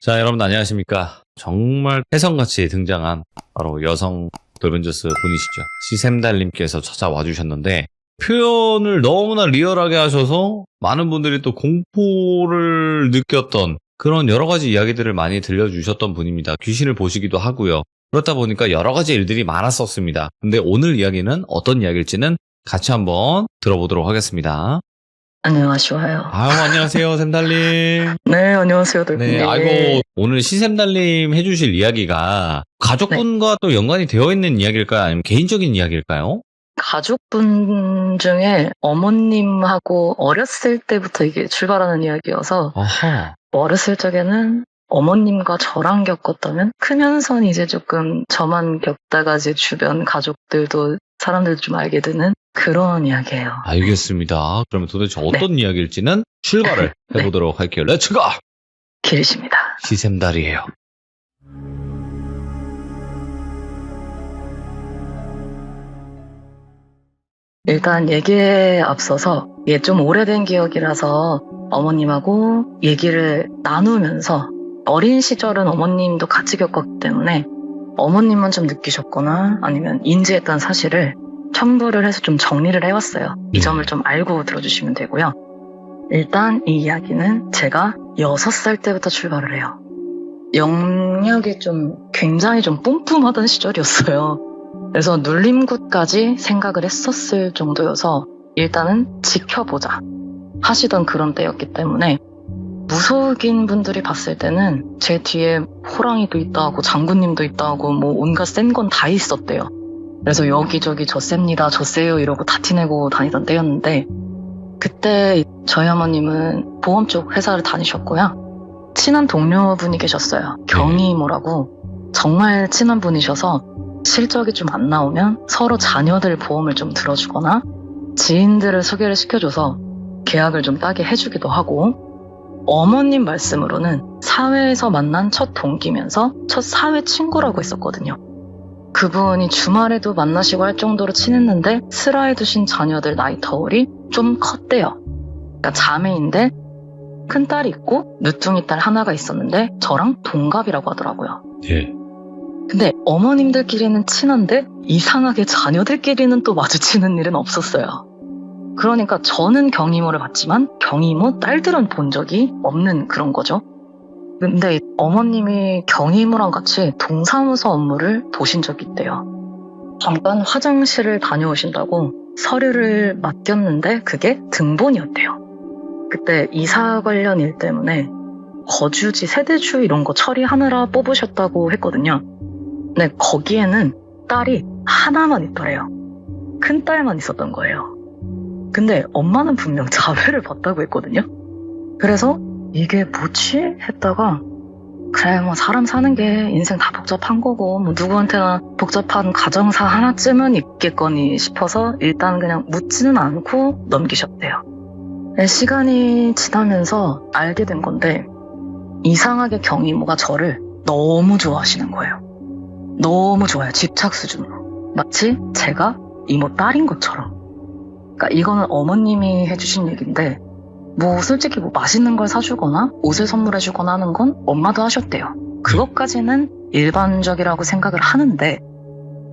자, 여러분 안녕하십니까. 정말 혜성같이 등장한 바로 여성 돌벤져스 분이시죠. 시샘달님께서 찾아와 주셨는데 표현을 너무나 리얼하게 하셔서 많은 분들이 또 공포를 느꼈던 그런 여러 가지 이야기들을 많이 들려주셨던 분입니다. 귀신을 보시기도 하고요. 그렇다 보니까 여러 가지 일들이 많았었습니다. 근데 오늘 이야기는 어떤 이야기일지는 같이 한번 들어보도록 하겠습니다. 안녕하세요. 안녕하세요, 샘달님. 네, 안녕하세요, 돌빈님. 네, 아이고, 오늘 시샘달님 해주실 이야기가 가족분과 또 연관이 되어 있는 이야기일까요? 아니면 개인적인 이야기일까요? 가족분 중에 어머님하고 어렸을 때부터 이게 출발하는 이야기여서 아하. 어렸을 적에는 어머님과 저랑 겪었다면 크면서는 이제 조금 저만 겪다가 이제 주변 가족들도 사람들도 좀 알게 되는 그런 이야기예요. 알겠습니다. 그러면 도대체 어떤 이야기일지는 출발을 해보도록 할게요. 렛츠고! 길이십니다. 시샘달이에요. 일단 얘기에 앞서서 이게 좀 오래된 기억이라서 어머님하고 얘기를 나누면서 어린 시절은 어머님도 같이 겪었기 때문에 어머님은 좀 느끼셨거나 아니면 인지했던 사실을 첨부를 해서 좀 정리를 해왔어요. 이 점을 좀 알고 들어주시면 되고요. 일단 이 이야기는 제가 6살 때부터 출발을 해요. 영역이 좀 굉장히 좀 뿜뿜하던 시절이었어요. 그래서 눌림굿까지 생각을 했었을 정도여서 일단은 지켜보자 하시던 그런 때였기 때문에 무속인 분들이 봤을 때는 제 뒤에 호랑이도 있다 하고 장군님도 있다 하고 뭐 온갖 센 건 다 있었대요. 그래서 여기저기 저 셉니다 저 세요 이러고 다 티내고 다니던 때였는데 그때 저희 어머님은 보험 쪽 회사를 다니셨고요. 친한 동료분이 계셨어요. 경이모라고 정말 친한 분이셔서 실적이 좀 안 나오면 서로 자녀들 보험을 좀 들어주거나 지인들을 소개를 시켜줘서 계약을 좀 따게 해주기도 하고 어머님 말씀으로는 사회에서 만난 첫 동기면서 첫 사회 친구라고 했었거든요. 그분이 주말에도 만나시고 할 정도로 친했는데 슬하에 두신 자녀들 나이 터울이 좀 컸대요. 그러니까 자매인데 큰딸이 있고 늦둥이 딸 하나가 있었는데 저랑 동갑이라고 하더라고요. 예. 근데 어머님들끼리는 친한데 이상하게 자녀들끼리는 또 마주치는 일은 없었어요. 그러니까 저는 경이모를 봤지만 경이모 딸들은 본 적이 없는 그런 거죠. 근데 어머님이 경이모랑 같이 동사무소 업무를 보신 적이 있대요. 잠깐 화장실을 다녀오신다고 서류를 맡겼는데 그게 등본이었대요. 그때 이사 관련 일 때문에 거주지, 세대주 이런 거 처리하느라 뽑으셨다고 했거든요. 근데 거기에는 딸이 하나만 있더래요. 큰 딸만 있었던 거예요. 근데 엄마는 분명 자배를 받다고 했거든요. 그래서 이게 뭐지? 했다가 그래 뭐 사람 사는 게 인생 다 복잡한 거고 뭐 누구한테나 복잡한 가정사 하나쯤은 있겠거니 싶어서 일단 그냥 묻지는 않고 넘기셨대요. 시간이 지나면서 알게 된 건데 이상하게 경이모가 저를 너무 좋아하시는 거예요. 너무 좋아요. 집착 수준으로. 마치 제가 이모 딸인 것처럼. 그러니까 이거는 어머님이 해주신 얘기인데 뭐 솔직히 뭐 맛있는 걸 사주거나 옷을 선물해주거나 하는 건 엄마도 하셨대요. 그것까지는 일반적이라고 생각을 하는데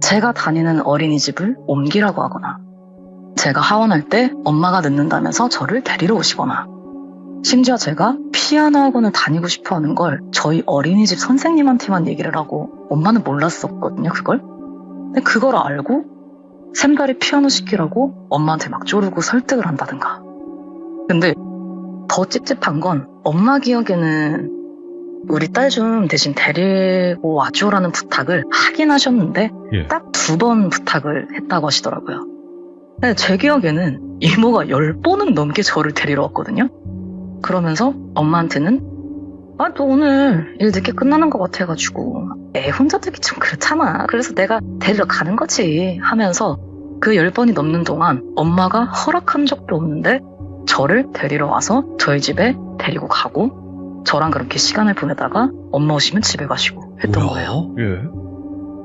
제가 다니는 어린이집을 옮기라고 하거나 제가 하원할 때 엄마가 늦는다면서 저를 데리러 오시거나 심지어 제가 피아노 학원을 다니고 싶어 하는 걸 저희 어린이집 선생님한테만 얘기를 하고 엄마는 몰랐었거든요, 그걸. 근데 그걸 알고 샘달이 피아노 시키라고 엄마한테 막 쪼르고 설득을 한다든가. 근데 더 찝찝한 건 엄마 기억에는 우리 딸 좀 대신 데리고 와줘라는 부탁을 하긴 하셨는데 딱 2번 부탁을 했다고 하시더라고요. 근데 제 기억에는 이모가 10번은 넘게 저를 데리러 왔거든요. 그러면서 엄마한테는 너 오늘 일 늦게 끝나는 것 같아가지고 혼자 되기 좀 그렇잖아. 그래서 내가 데리러 가는 거지 하면서 그 10번이 넘는 동안 엄마가 허락한 적도 없는데 저를 데리러 와서 저희 집에 데리고 가고 저랑 그렇게 시간을 보내다가 엄마 오시면 집에 가시고 했던 거예요. 예.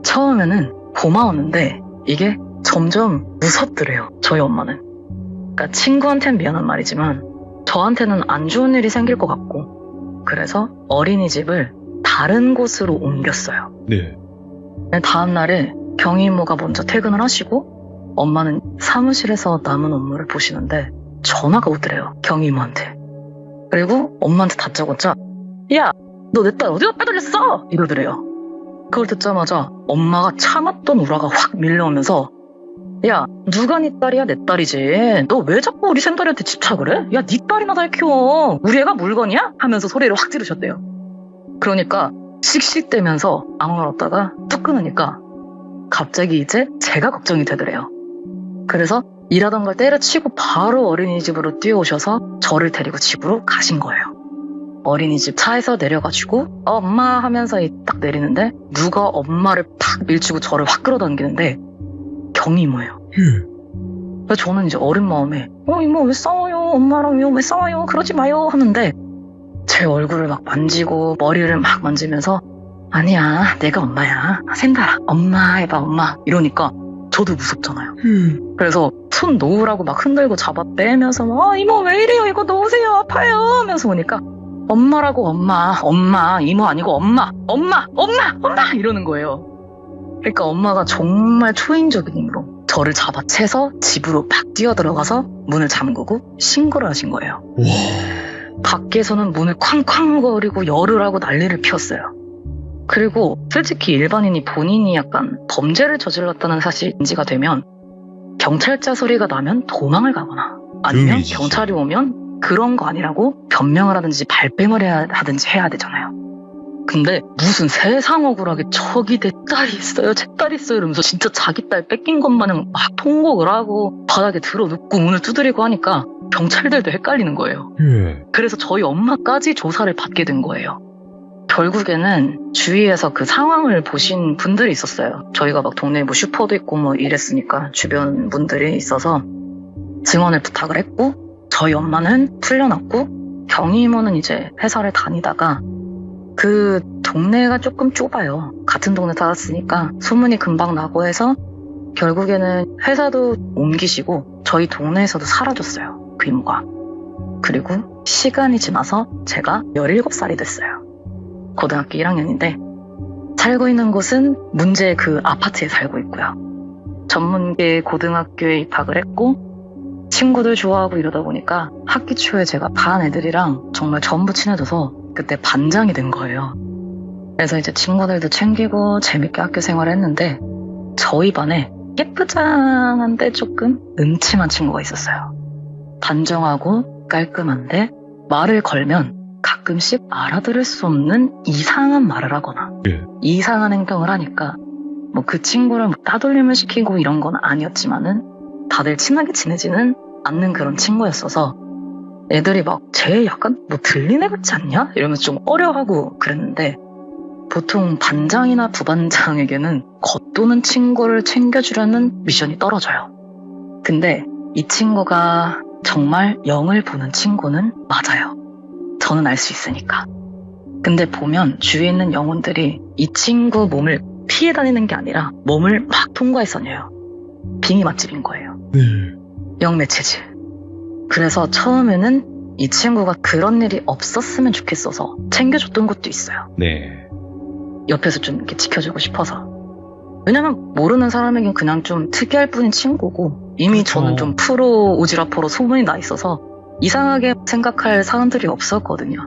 처음에는 고마웠는데 이게 점점 무섭더래요. 저희 엄마는. 그러니까 친구한테는 미안한 말이지만 저한테는 안 좋은 일이 생길 것 같고 그래서 어린이집을 다른 곳으로 옮겼어요. 네. 다음 날에 경이모가 먼저 퇴근을 하시고 엄마는 사무실에서 남은 업무를 보시는데 전화가 오더래요. 경이모한테. 그리고 엄마한테 다짜고짜 야, 너 내 딸 어디다 빼돌렸어? 이러더래요. 그걸 듣자마자 엄마가 참았던 우라가 확 밀려오면서 야, 누가 네 딸이야? 내 딸이지. 너 왜 자꾸 우리 샘딸이한테 집착을 해? 야, 네 딸이나 잘 키워. 우리 애가 물건이야? 하면서 소리를 확 지르셨대요. 그러니까 씩씩대면서 아무 말 없다가 뚝 끊으니까 갑자기 이제 제가 걱정이 되더래요. 그래서 일하던 걸 때려치고 바로 어린이집으로 뛰어오셔서 저를 데리고 집으로 가신 거예요. 어린이집 차에서 내려가지고 엄마 하면서 딱 내리는데 누가 엄마를 팍 밀치고 저를 확 끌어당기는데 경이모예요. 그래서 저는 이제 어린 마음에 이모 왜 싸워요? 엄마랑요? 왜 싸워요? 그러지 마요 하는데 제 얼굴을 막 만지고 머리를 막 만지면서 아니야, 내가 엄마야. 샘달아, 엄마 해봐, 엄마. 이러니까 저도 무섭잖아요. 그래서 손 놓으라고 막 흔들고 잡아 빼면서 이모 왜 이래요? 이거 놓으세요. 아파요. 하면서 오니까 엄마라고 엄마, 이모 아니고 엄마 이러는 거예요. 그러니까 엄마가 정말 초인적인 힘으로 저를 잡아채서 집으로 막 뛰어들어가서 문을 잠그고 신고를 하신 거예요. 밖에서는 문을 쾅쾅거리고 열을 하고 난리를 피웠어요. 그리고 솔직히 일반인이 본인이 약간 범죄를 저질렀다는 사실이 인지가 되면 경찰차 소리가 나면 도망을 가거나 아니면 금이지. 경찰이 오면 그런 거 아니라고 변명을 하든지 발뺌을 하든지 해야 되잖아요. 근데 무슨 세상 억울하게 저기 내 딸이 있어요, 제 딸이 있어요 이러면서 진짜 자기 딸 뺏긴 것마냥 막 통곡을 하고 바닥에 들어눕고 문을 두드리고 하니까 경찰들도 헷갈리는 거예요. 그래서 저희 엄마까지 조사를 받게 된 거예요. 결국에는 주위에서 그 상황을 보신 분들이 있었어요. 저희가 막 동네에 뭐 슈퍼도 있고 뭐 이랬으니까 주변 분들이 있어서 증언을 부탁을 했고 저희 엄마는 풀려났고 경이모는 이제 회사를 다니다가 그 동네가 조금 좁아요. 같은 동네 살았으니까 소문이 금방 나고 해서 결국에는 회사도 옮기시고 저희 동네에서도 사라졌어요. 그 이모가. 그리고 시간이 지나서 제가 17살이 됐어요. 고등학교 1학년인데 살고 있는 곳은 문제의 그 아파트에 살고 있고요. 전문계 고등학교에 입학을 했고 친구들 좋아하고 이러다 보니까 학기 초에 제가 반 애들이랑 정말 전부 친해져서 그때 반장이 된 거예요. 그래서 이제 친구들도 챙기고 재밌게 학교 생활을 했는데 저희 반에 예쁘장한데 조금 음침한 친구가 있었어요. 단정하고 깔끔한데 말을 걸면 가끔씩 알아들을 수 없는 이상한 말을 하거나 이상한 행동을 하니까 뭐 그 친구를 따돌림을 시키고 이런 건 아니었지만은 다들 친하게 지내지는 않는 그런 친구였어서 애들이 막 쟤 약간 뭐 들린 애 같지 않냐? 이러면서 좀 어려워하고 그랬는데 보통 반장이나 부반장에게는 겉도는 친구를 챙겨주려는 미션이 떨어져요. 근데 이 친구가 정말 영을 보는 친구는 맞아요. 저는 알 수 있으니까. 근데 보면 주위에 있는 영혼들이 이 친구 몸을 피해 다니는 게 아니라 몸을 막 통과했었네요. 빙의 맛집인 거예요. 영매체질. 그래서 처음에는 이 친구가 그런 일이 없었으면 좋겠어서 챙겨줬던 것도 있어요. 네. 옆에서 좀 이렇게 지켜주고 싶어서. 왜냐면 모르는 사람에겐 그냥 좀 특이할 뿐인 친구고 이미 그렇죠. 저는 좀 프로 오지랖퍼로 소문이 나 있어서 이상하게 생각할 사람들이 없었거든요.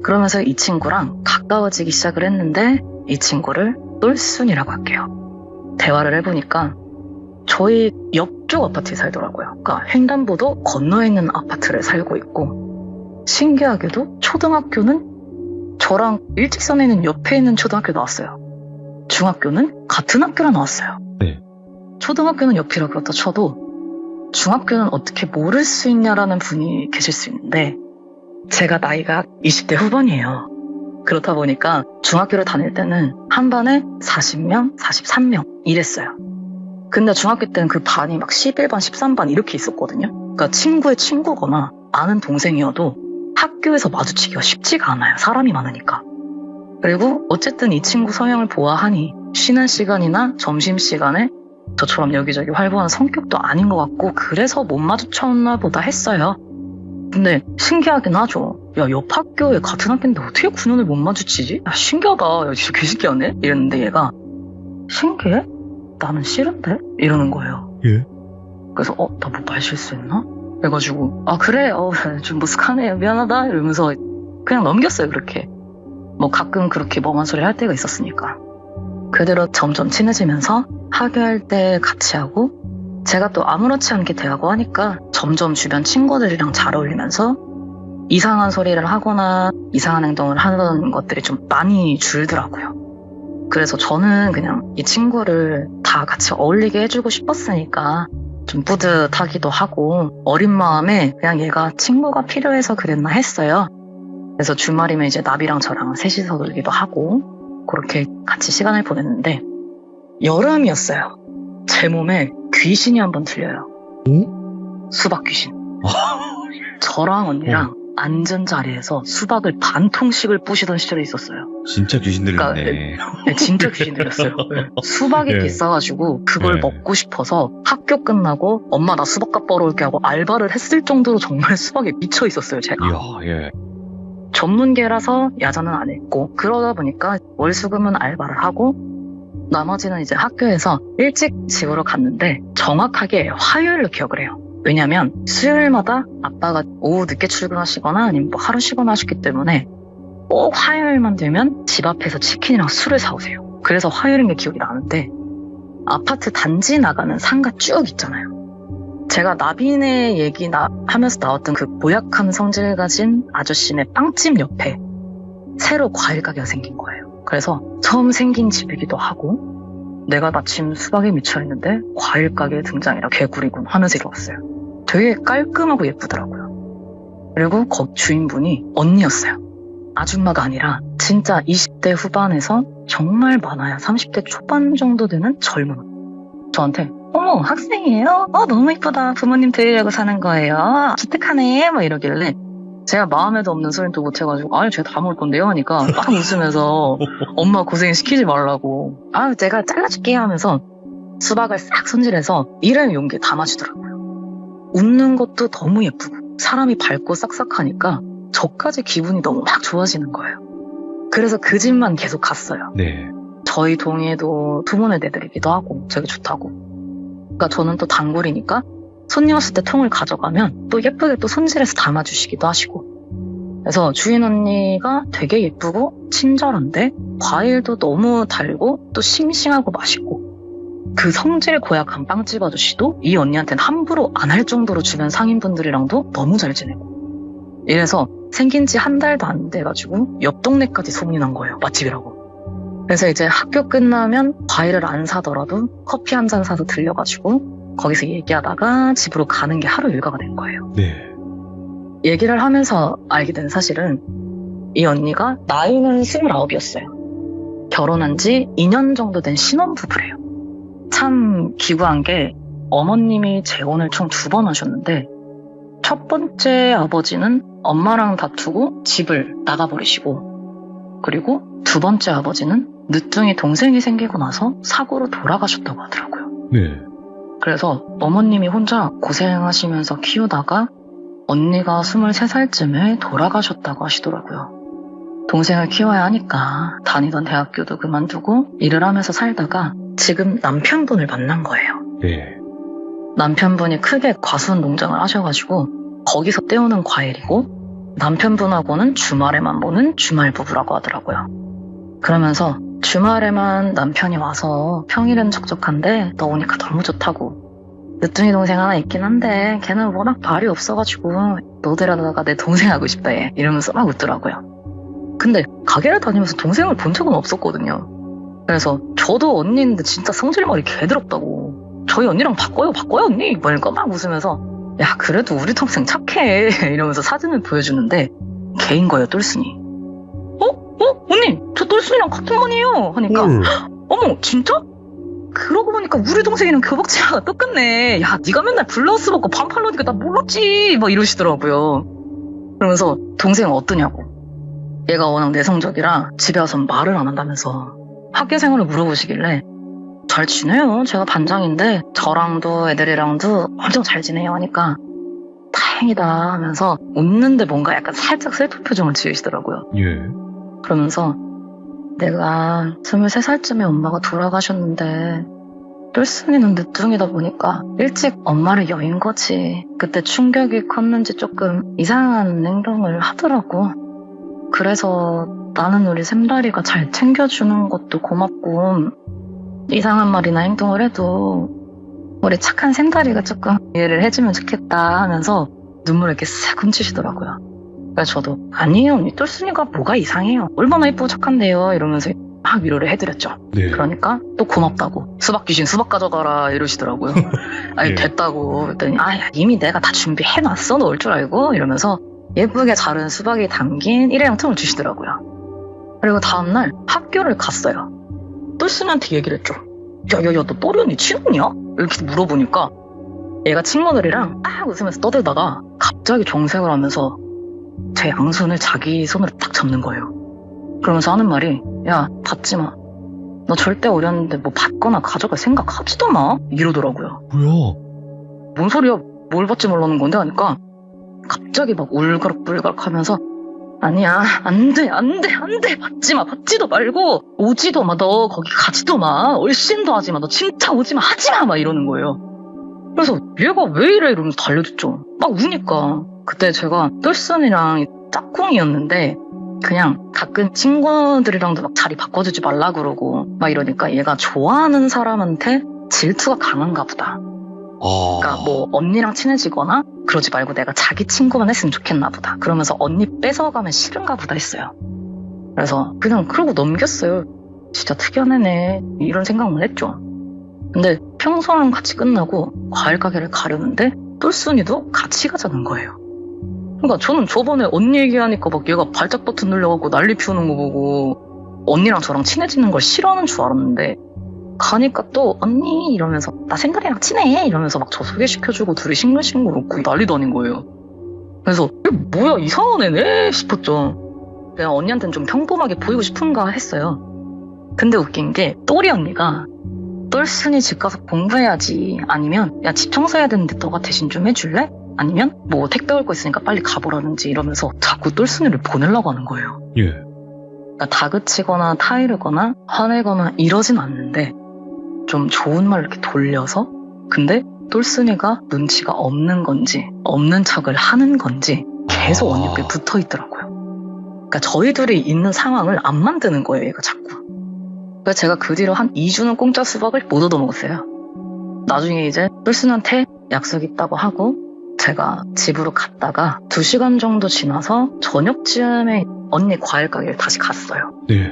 그러면서 이 친구랑 가까워지기 시작을 했는데 이 친구를 똘순이라고 할게요. 대화를 해보니까 저희 옆쪽 아파트에 살더라고요. 그러니까 횡단보도 건너에 있는 아파트를 살고 있고 신기하게도 초등학교는 저랑 일직선에 있는 옆에 있는 초등학교 나왔어요. 중학교는 같은 학교를 나왔어요. 네. 초등학교는 옆이라 그렇다 쳐도 중학교는 어떻게 모를 수 있냐라는 분이 계실 수 있는데 제가 나이가 20대 후반이에요. 그렇다 보니까 중학교를 다닐 때는 한 반에 40명, 43명 이랬어요. 근데 중학교 때는 그 반이 막 11반, 13반 이렇게 있었거든요. 그러니까 친구의 친구거나 아는 동생이어도 학교에서 마주치기가 쉽지가 않아요. 사람이 많으니까. 그리고 어쨌든 이 친구 성향을 보아하니 쉬는 시간이나 점심시간에 저처럼 여기저기 활보하는 성격도 아닌 것 같고 그래서 못 마주쳤나 보다 했어요. 근데 신기하긴 하죠. 야, 옆 학교에 같은 학교인데 어떻게 9년을 못 마주치지? 야, 신기하다. 야, 진짜 개신기하네? 이랬는데 얘가 신기해? 나는 싫은데? 이러는 거예요. 예? 그래서 나 뭐 말 실수했나? 그래가지고 그래? 좀 무식하네. 미안하다. 이러면서 그냥 넘겼어요. 그렇게. 뭐 가끔 그렇게 멍한 소리 할 때가 있었으니까. 그대로 점점 친해지면서 학교할 때 같이 하고 제가 또 아무렇지 않게 대하고 하니까 점점 주변 친구들이랑 잘 어울리면서 이상한 소리를 하거나 이상한 행동을 하는 것들이 좀 많이 줄더라고요. 그래서 저는 그냥 이 친구를 다 같이 어울리게 해주고 싶었으니까 좀 뿌듯하기도 하고 어린 마음에 그냥 얘가 친구가 필요해서 그랬나 했어요. 그래서 주말이면 이제 나비랑 저랑 셋이서 놀기도 하고 그렇게 같이 시간을 보냈는데 여름이었어요. 제 몸에 귀신이 한번 들려요. 수박 귀신. 저랑 언니랑 앉은 자리에서 수박을 반 통씩을 부시던 시절이 있었어요. 진짜 귀신 들렸네. 네, 진짜 귀신 들렸어요. 수박이 예. 비싸가지고 그걸 예. 먹고 싶어서 학교 끝나고 엄마 나 수박값 벌어올게 하고 알바를 했을 정도로 정말 수박에 미쳐 있었어요, 제가. 이야, 예. 전문계라서 야자는 안 했고 그러다 보니까 월수금은 알바를 하고 나머지는 이제 학교에서 일찍 집으로 갔는데 정확하게 화요일로 기억을 해요. 왜냐면 수요일마다 아빠가 오후 늦게 출근하시거나 아니면 뭐 하루 쉬거나 하셨기 때문에 꼭 화요일만 되면 집 앞에서 치킨이랑 술을 사오세요. 그래서 화요일인 게 기억이 나는데 아파트 단지 나가는 상가 쭉 있잖아요. 제가 나비네 얘기 하면서 나왔던 그 고약한 성질 가진 아저씨네 빵집 옆에 새로 과일 가게가 생긴 거예요. 그래서 처음 생긴 집이기도 하고 내가 마침 수박에 미쳐있는데 과일 가게에 등장이라 개구리군 하면서 이러왔어요. 되게 깔끔하고 예쁘더라고요. 그리고 거기 주인분이 언니였어요. 아줌마가 아니라 진짜 20대 후반에서 정말 많아야 30대 초반 정도 되는 젊은 언니. 저한테 어머 학생이에요? 너무 이쁘다. 부모님 드리려고 사는 거예요. 기특하네. 막 이러길래 제가 마음에도 없는 소리는 또 못해가지고 아니 제가 다 먹을 건데요 하니까 막 웃으면서 엄마 고생 시키지 말라고 제가 잘라줄게요 하면서 수박을 싹 손질해서 일회용 용기에 담아주더라고요. 웃는 것도 너무 예쁘고 사람이 밝고 싹싹하니까 저까지 기분이 너무 막 좋아지는 거예요. 그래서 그 집만 계속 갔어요. 네. 저희 동에도 두 번을 내드리기도 하고 되게 좋다고. 그러니까 저는 또 단골이니까 손님 왔을 때 통을 가져가면 또 예쁘게 또 손질해서 담아주시기도 하시고. 그래서 주인 언니가 되게 예쁘고 친절한데 과일도 너무 달고 또 싱싱하고 맛있고 그 성질 고약한 빵집 아저씨도 이 언니한테는 함부로 안 할 정도로 주변 상인분들이랑도 너무 잘 지내고. 이래서 생긴 지 한 달도 안 돼가지고 옆 동네까지 소문이 난 거예요. 맛집이라고. 그래서 이제 학교 끝나면 과일을 안 사더라도 커피 한 잔 사서 들려가지고 거기서 얘기하다가 집으로 가는 게 하루 일과가 된 거예요. 네. 얘기를 하면서 알게 된 사실은 이 언니가 나이는 29이었어요. 결혼한 지 2년 정도 된 신혼부부래요. 참 기구한 게 어머님이 재혼을 총 2번 하셨는데 첫 번째 아버지는 엄마랑 다투고 집을 나가버리시고 그리고 두 번째 아버지는 늦둥이 동생이 생기고 나서 사고로 돌아가셨다고 하더라고요. 네. 그래서 어머님이 혼자 고생하시면서 키우다가 언니가 23살쯤에 돌아가셨다고 하시더라고요. 동생을 키워야 하니까 다니던 대학교도 그만두고 일을 하면서 살다가 지금 남편분을 만난 거예요. 네. 남편분이 크게 과수원 농장을 하셔가지고 거기서 떼오는 과일이고 남편분하고는 주말에만 보는 주말 부부라고 하더라고요. 그러면서 주말에만 남편이 와서 평일은 적적한데 너 오니까 너무 좋다고. 늦둥이 동생 하나 있긴 한데 걔는 워낙 발이 없어가지고 너 데려다가 내 동생 하고 싶다 얘 이러면서 막 웃더라고요. 근데 가게를 다니면서 동생을 본 적은 없었거든요. 그래서 저도 언니인데 진짜 성질머리 개더럽다고. 저희 언니랑 바꿔요 언니 그러니까 막 웃으면서 야 그래도 우리 동생 착해 이러면서 사진을 보여주는데 걔인 거예요. 똘순이. 언니 저 똘순이랑 같은 반이에요 하니까 어머 진짜? 그러고 보니까 우리 동생이랑 교복치아가 똑같네. 야 네가 맨날 블라우스 벗고 반팔 입으니까 나 몰랐지 막 이러시더라고요. 그러면서 동생은 어떠냐고. 얘가 워낙 내성적이라 집에 와서 말을 안 한다면서 학교 생활을 물어보시길래 잘 지내요. 제가 반장인데 저랑도 애들이랑도 엄청 잘 지내요 하니까 다행이다 하면서 웃는데 뭔가 약간 살짝 슬픈 표정을 지으시더라고요. 예. 그러면서 내가 23살쯤에 엄마가 돌아가셨는데 똘순이는 늦둥이다 보니까 일찍 엄마를 여인 거지. 그때 충격이 컸는지 조금 이상한 행동을 하더라고. 그래서 나는 우리 샘달이가 잘 챙겨주는 것도 고맙고 이상한 말이나 행동을 해도 우리 착한 샘달이가 조금 이해를 해주면 좋겠다 하면서 눈물을 이렇게 싹 훔치시더라고요. 그래서 저도 아니에요 언니 똘순이가 뭐가 이상해요. 얼마나 예쁘고 착한데요 이러면서 막 위로를 해드렸죠. 네. 그러니까 또 고맙다고 수박 귀신 수박 가져가라 이러시더라고요. 아니 예. 됐다고 그랬더니 이미 내가 다 준비해놨어 너 올 줄 알고 이러면서 예쁘게 자른 수박이 담긴 일회용 통을 주시더라고요. 그리고 다음날 학교를 갔어요. 똘순이한테 얘기를 했죠. 야야야 너 또리 언니 친했냐? 이렇게 물어보니까 얘가 친구들이랑 웃으면서 떠들다가 갑자기 정색을 하면서 제 양손을 자기 손으로 딱 잡는 거예요. 그러면서 하는 말이 야 받지 마. 너 절대 어렸는데 뭐 받거나 가져갈 생각 하지도 마. 이러더라고요. 뭐야? 뭔 소리야? 뭘 받지 말라는 건데 하니까 갑자기 막 울그락불그락 하면서 아니야 안돼 받지 마 받지도 말고 오지도 마 너 거기 가지도 마 얼씬도 하지 마 너 진짜 오지 마 하지 마 막 이러는 거예요. 그래서 얘가 왜 이래 이러면서 달려듣죠. 막 우니까 그때 제가 똘순이랑 짝꿍이었는데 그냥 가끔 친구들이랑도 막 자리 바꿔주지 말라 그러고 막 이러니까 얘가 좋아하는 사람한테 질투가 강한가 보다. 그러니까 뭐 언니랑 친해지거나 그러지 말고 내가 자기 친구만 했으면 좋겠나 보다. 그러면서 언니 뺏어가면 싫은가 보다 했어요. 그래서 그냥 그러고 넘겼어요. 진짜 특이한 애네 이런 생각만 했죠. 근데 평소랑 같이 끝나고 과일 가게를 가려는데 똘순이도 같이 가자는 거예요. 그러니까 저는 저번에 언니 얘기하니까 막 얘가 발작 버튼 눌려갖고 난리 피우는 거 보고 언니랑 저랑 친해지는 걸 싫어하는 줄 알았는데 가니까 또 언니 이러면서 나 샘달이랑 친해 이러면서 막 저 소개시켜주고 둘이 싱글싱글 웃고 난리도 아닌 거예요. 그래서 이게 뭐야 이상한 애네 싶었죠. 그냥 언니한테는 좀 평범하게 보이고 싶은가 했어요. 근데 웃긴 게 또리 언니가 똘순이 집 가서 공부해야지 아니면 야 집 청소해야 되는데 너가 대신 좀 해줄래? 아니면 뭐 택배 올 거 있으니까 빨리 가보라는지 이러면서 자꾸 똘순이를 보내려고 하는 거예요. 예. 그러니까 다그치거나 타이르거나 화내거나 이러진 않는데 좀 좋은 말로 이렇게 돌려서 근데 똘순이가 눈치가 없는 건지 없는 척을 하는 건지 계속 언니 옆에 붙어 있더라고요. 그러니까 저희 둘이 있는 상황을 안 만드는 거예요, 얘가 자꾸. 그래서 제가 그 뒤로 한 2주는 공짜 수박을 못 얻어먹었어요. 나중에 이제 똘순이한테 약속 있다고 하고 제가 집으로 갔다가 2시간 정도 지나서 저녁쯤에 언니 과일 가게를 다시 갔어요. 네.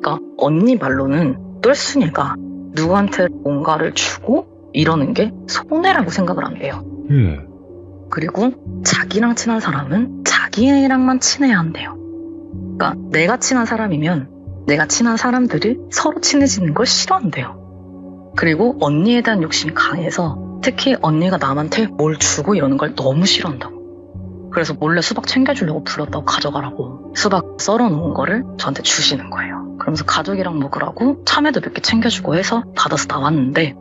그러니까 언니 말로는 똘순이가 누구한테 뭔가를 주고 이러는 게 손해라고 생각을 한대요. 예. 그리고 자기랑 친한 사람은 자기랑만 친해야 한대요. 그러니까 내가 친한 사람이면 내가 친한 사람들이 서로 친해지는 걸 싫어한대요. 그리고 언니에 대한 욕심이 강해서 특히 언니가 남한테 뭘 주고 이러는 걸 너무 싫어한다고. 그래서 몰래 수박 챙겨주려고 불렀다고 가져가라고 수박 썰어놓은 거를 저한테 주시는 거예요. 그러면서 가족이랑 먹으라고 참외도 몇 개 챙겨주고 해서 받아서 나왔는데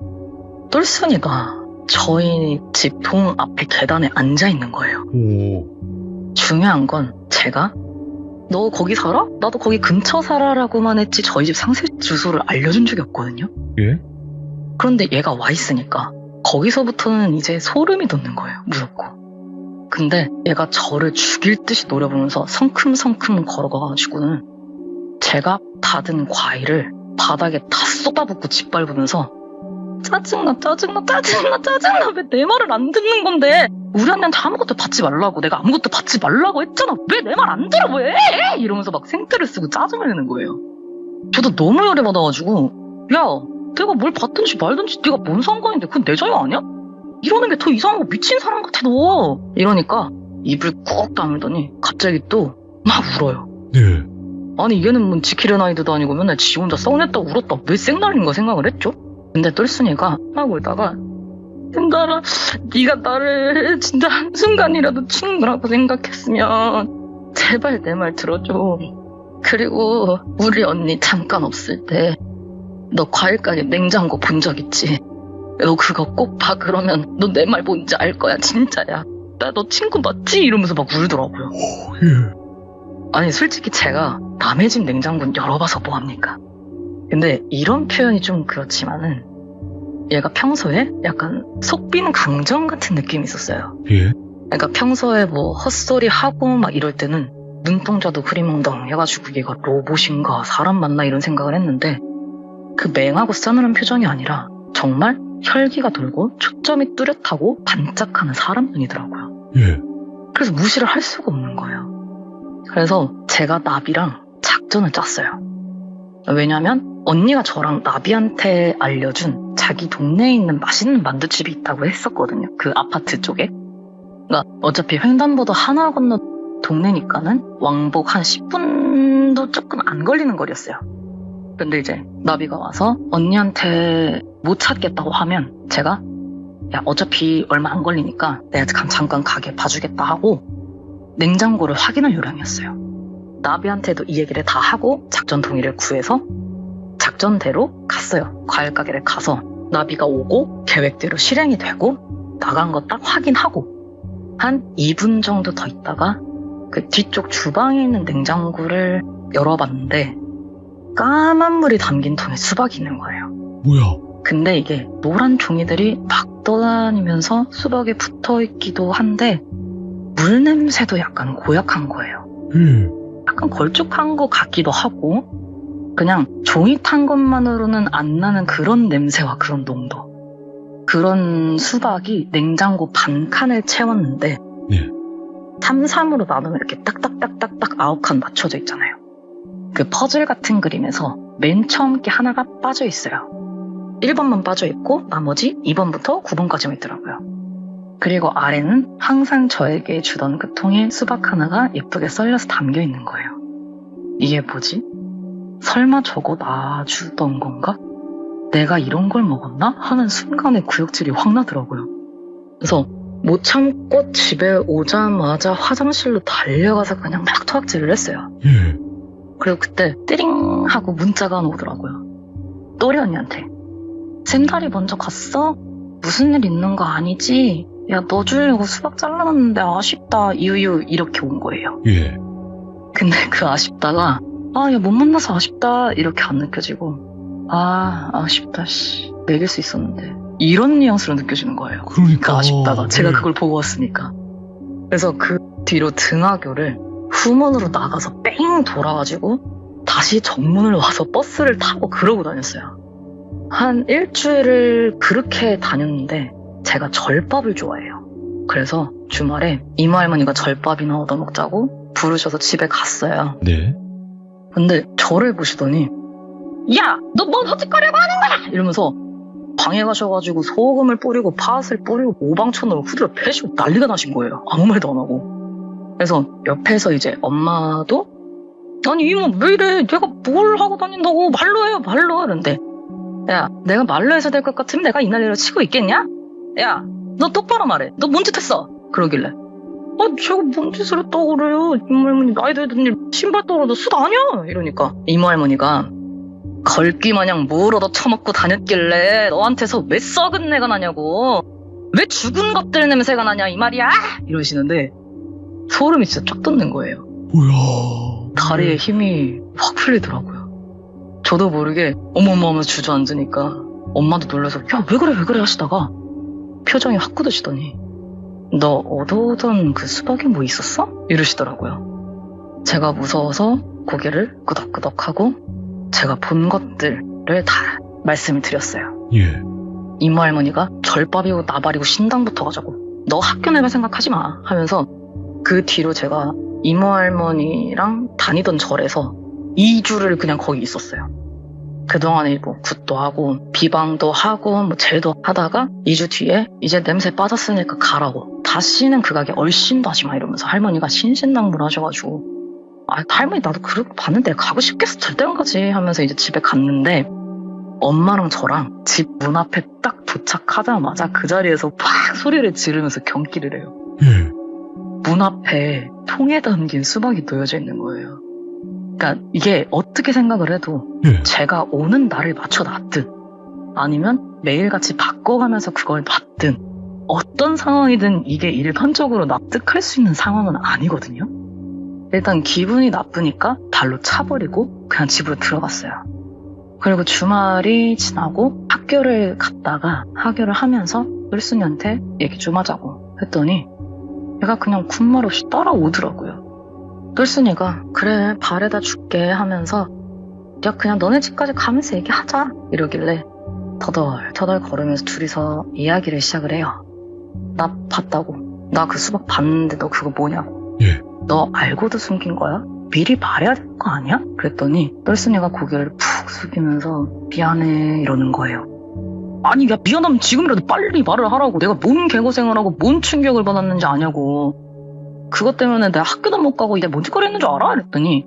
똘순이가 저희 집 동 앞에 계단에 앉아있는 거예요. 오. 중요한 건 제가 너 거기 살아? 나도 거기 근처 살아라고만 했지 저희 집 상세 주소를 알려준 적이 없거든요. 예? 그런데 얘가 와 있으니까 거기서부터는 이제 소름이 돋는 거예요. 무섭고. 근데 얘가 저를 죽일 듯이 노려보면서 성큼성큼 걸어가가지고는 제가 닫은 과일을 바닥에 다 쏟아붓고 짓밟으면서 짜증나 왜 내 말을 안 듣는 건데 우리 언니한테 아무것도 받지 말라고 내가 아무것도 받지 말라고 했잖아 왜 내 말 안 들어 왜 이러면서 막 생떼를 쓰고 짜증을 내는 거예요. 저도 너무 열받아가지고 야 내가 뭘 받든지 말든지 네가 뭔 상관인데 그건 내 자유 아니야? 이러는 게 더 이상한 거 미친 사람 같아 너 이러니까 입을 꾹 다물더니 갑자기 또 막 울어요. 네. 아니 얘는 뭐 지키려는 아이들도 아니고 맨날 지 혼자 썩냈다 울었다 왜 쌩날인가 생각을 했죠. 근데 똘순이가 막 울다가 샘달아 네가 나를 진짜 한순간이라도 친구라고 생각했으면 제발 내 말 들어줘. 그리고 우리 언니 잠깐 없을 때 너 과일 가게 냉장고 본 적 있지? 너 그거 꼭 봐. 그러면 너 내 말 뭔지 알 거야 진짜야. 나 너 친구 맞지? 이러면서 막 울더라고요. 예. 아니 솔직히 제가 남의 집 냉장고는 열어봐서 뭐합니까? 근데 이런 표현이 좀 그렇지만은 얘가 평소에 약간 속빈 강정 같은 느낌이 있었어요. 예. 그러니까 평소에 뭐 헛소리 하고 막 이럴 때는 눈동자도 흐리멍덩 해가지고 얘가 로봇인가 사람 맞나 이런 생각을 했는데 그 맹하고 싸늘한 표정이 아니라 정말 혈기가 돌고 초점이 뚜렷하고 반짝하는 사람 눈이더라고요. 예. 그래서 무시를 할 수가 없는 거예요. 그래서 제가 나비랑 작전을 짰어요. 왜냐면 언니가 저랑 나비한테 알려준 자기 동네에 있는 맛있는 만두집이 있다고 했었거든요. 그 아파트 쪽에. 그러니까 어차피 횡단보도 하나 건너 동네니까는 왕복 한 10분도 조금 안 걸리는 거리였어요. 근데 이제 나비가 와서 언니한테 못 찾겠다고 하면 제가 야 어차피 얼마 안 걸리니까 내가 잠깐 가게 봐주겠다 하고 냉장고를 확인할 요량이었어요. 나비한테도 이 얘기를 다 하고 작전 동의를 구해서 작전대로 갔어요. 과일 가게를 가서 나비가 오고 계획대로 실행이 되고 나간 거 딱 확인하고 한 2분 정도 더 있다가 그 뒤쪽 주방에 있는 냉장고를 열어봤는데 까만 물이 담긴 통에 수박이 있는 거예요. 뭐야? 근데 이게 노란 종이들이 막 떠다니면서 수박에 붙어있기도 한데 물 냄새도 약간 고약한 거예요. 예. 약간 걸쭉한 것 같기도 하고 그냥 종이 탄 것만으로는 안 나는 그런 냄새와 그런 농도. 그런 수박이 냉장고 반 칸을 채웠는데 네. 3, 3으로 나누면 이렇게 딱딱딱딱딱 9칸 맞춰져 있잖아요. 그 퍼즐 같은 그림에서 맨 처음 게 하나가 빠져 있어요. 1번만 빠져 있고 나머지 2번부터 9번까지만 있더라고요. 그리고 아래는 항상 저에게 주던 그 통에 수박 하나가 예쁘게 썰려서 담겨 있는 거예요. 이게 뭐지? 설마 저거 놔주던 건가? 내가 이런 걸 먹었나? 하는 순간에 구역질이 확 나더라고요. 그래서 못 참고 집에 오자마자 화장실로 달려가서 그냥 막 토악질을 했어요. 예. 그리고 그때 띠링 하고 문자가 오더라고요. 또리 언니한테. 샘달이 먼저 갔어? 무슨 일 있는 거 아니지? 야, 너 주려고 수박 잘라놨는데 아쉽다. 이유유 이렇게 온 거예요. 예. 근데 그 아쉽다가 야, 못 만나서 아쉽다 이렇게 안 느껴지고 아쉽다 씨. 먹일 수 있었는데 이런 뉘앙스로 느껴지는 거예요. 그러니까. 그 아쉽다가 제가 예. 그걸 보고 왔으니까. 그래서 그 뒤로 등하교를 후문으로 나가서 뺑 돌아가지고 다시 정문을 와서 버스를 타고 그러고 다녔어요. 한 일주일을 그렇게 다녔는데 제가 절밥을 좋아해요. 그래서 주말에 이모 할머니가 절밥이나 얻어먹자고 부르셔서 집에 갔어요. 네. 근데 저를 보시더니 야! 너 뭔 헛짓거리하고 하는 거야! 이러면서 방에 가셔가지고 소금을 뿌리고 팥을 뿌리고 오방천으로 후드려 패시고 난리가 나신 거예요. 아무 말도 안 하고. 그래서 옆에서 이제 엄마도 아니 이모 왜 이래? 내가 뭘 하고 다닌다고 말로 해요 말로. 이런데 야 내가 말로 해서 될 것 같으면 내가 이 난리를 치고 있겠냐? 야 너 똑바로 말해. 너 뭔 짓 했어? 그러길래 제가 뭔 짓을 했다고 그래요. 이모 할머니 나이 들더니 신발 떨어도 숯 아니야? 이러니까 이모 할머니가 걸기 마냥 뭘 얻어 처먹고 다녔길래 너한테서 왜 썩은 내가 나냐고. 왜 죽은 것들 냄새가 나냐 이 말이야? 이러시는데 소름이 진짜 쫙 돋는 거예요. 뭐야. 다리에 힘이 확 풀리더라고요. 저도 모르게 어머머 하면서 주저앉으니까 엄마도 놀라서 야 왜 그래 하시다가 표정이 확 굳으시더니 너 얻어오던 그 수박에 뭐 있었어? 이러시더라고요. 제가 무서워서 고개를 끄덕끄덕하고 제가 본 것들을 다 말씀을 드렸어요. 예. 이모 할머니가 절밥이고 나발이고 신당 붙어가지고 너 학교 내가 생각하지 마 하면서 그 뒤로 제가 이모 할머니랑 다니던 절에서 2주를 그냥 거기 있었어요. 그동안에 뭐 굿도 하고 비방도 하고 뭐 젤도 하다가 2주 뒤에 이제 냄새 빠졌으니까 가라고. 다시는 그 가게 얼씬도 하지 마 이러면서 할머니가 신신당부하셔가지고 할머니 나도 그렇게 봤는데 가고 싶겠어 절대 안 가지 하면서 이제 집에 갔는데 엄마랑 저랑 집 문 앞에 딱 도착하자마자 그 자리에서 팍 소리를 지르면서 경기를 해요. 예. 문 앞에 통에 담긴 수박이 놓여져 있는 거예요. 그러니까 이게 어떻게 생각을 해도 예. 제가 오는 날을 맞춰놨든 아니면 매일같이 바꿔가면서 그걸 봤든 어떤 상황이든 이게 일반적으로 납득할 수 있는 상황은 아니거든요. 일단 기분이 나쁘니까 발로 차버리고 그냥 집으로 들어갔어요. 그리고 주말이 지나고 학교를 갔다가 학교를 하면서 똘순이한테 얘기 좀 하자고 했더니 얘가 그냥 군말 없이 따라오더라고요. 똘순이가 그래 발에다 줄게 하면서 야 그냥 너네 집까지 가면서 얘기하자 이러길래 터덜터덜 걸으면서 둘이서 이야기를 시작을 해요. 나 봤다고. 나 그 수박 봤는데 너 그거 뭐냐고. 예. 너 알고도 숨긴 거야? 미리 말해야 될 거 아니야? 그랬더니 똘순이가 고개를 푹 숙이면서 미안해 이러는 거예요. 아니 야 미안하면 지금이라도 빨리 말을 하라고. 내가 뭔 개고생을 하고 뭔 충격을 받았는지 아냐고. 그것 때문에 내가 학교도 못 가고 이제 뭔 짓거리 했는 줄 알아? 이랬더니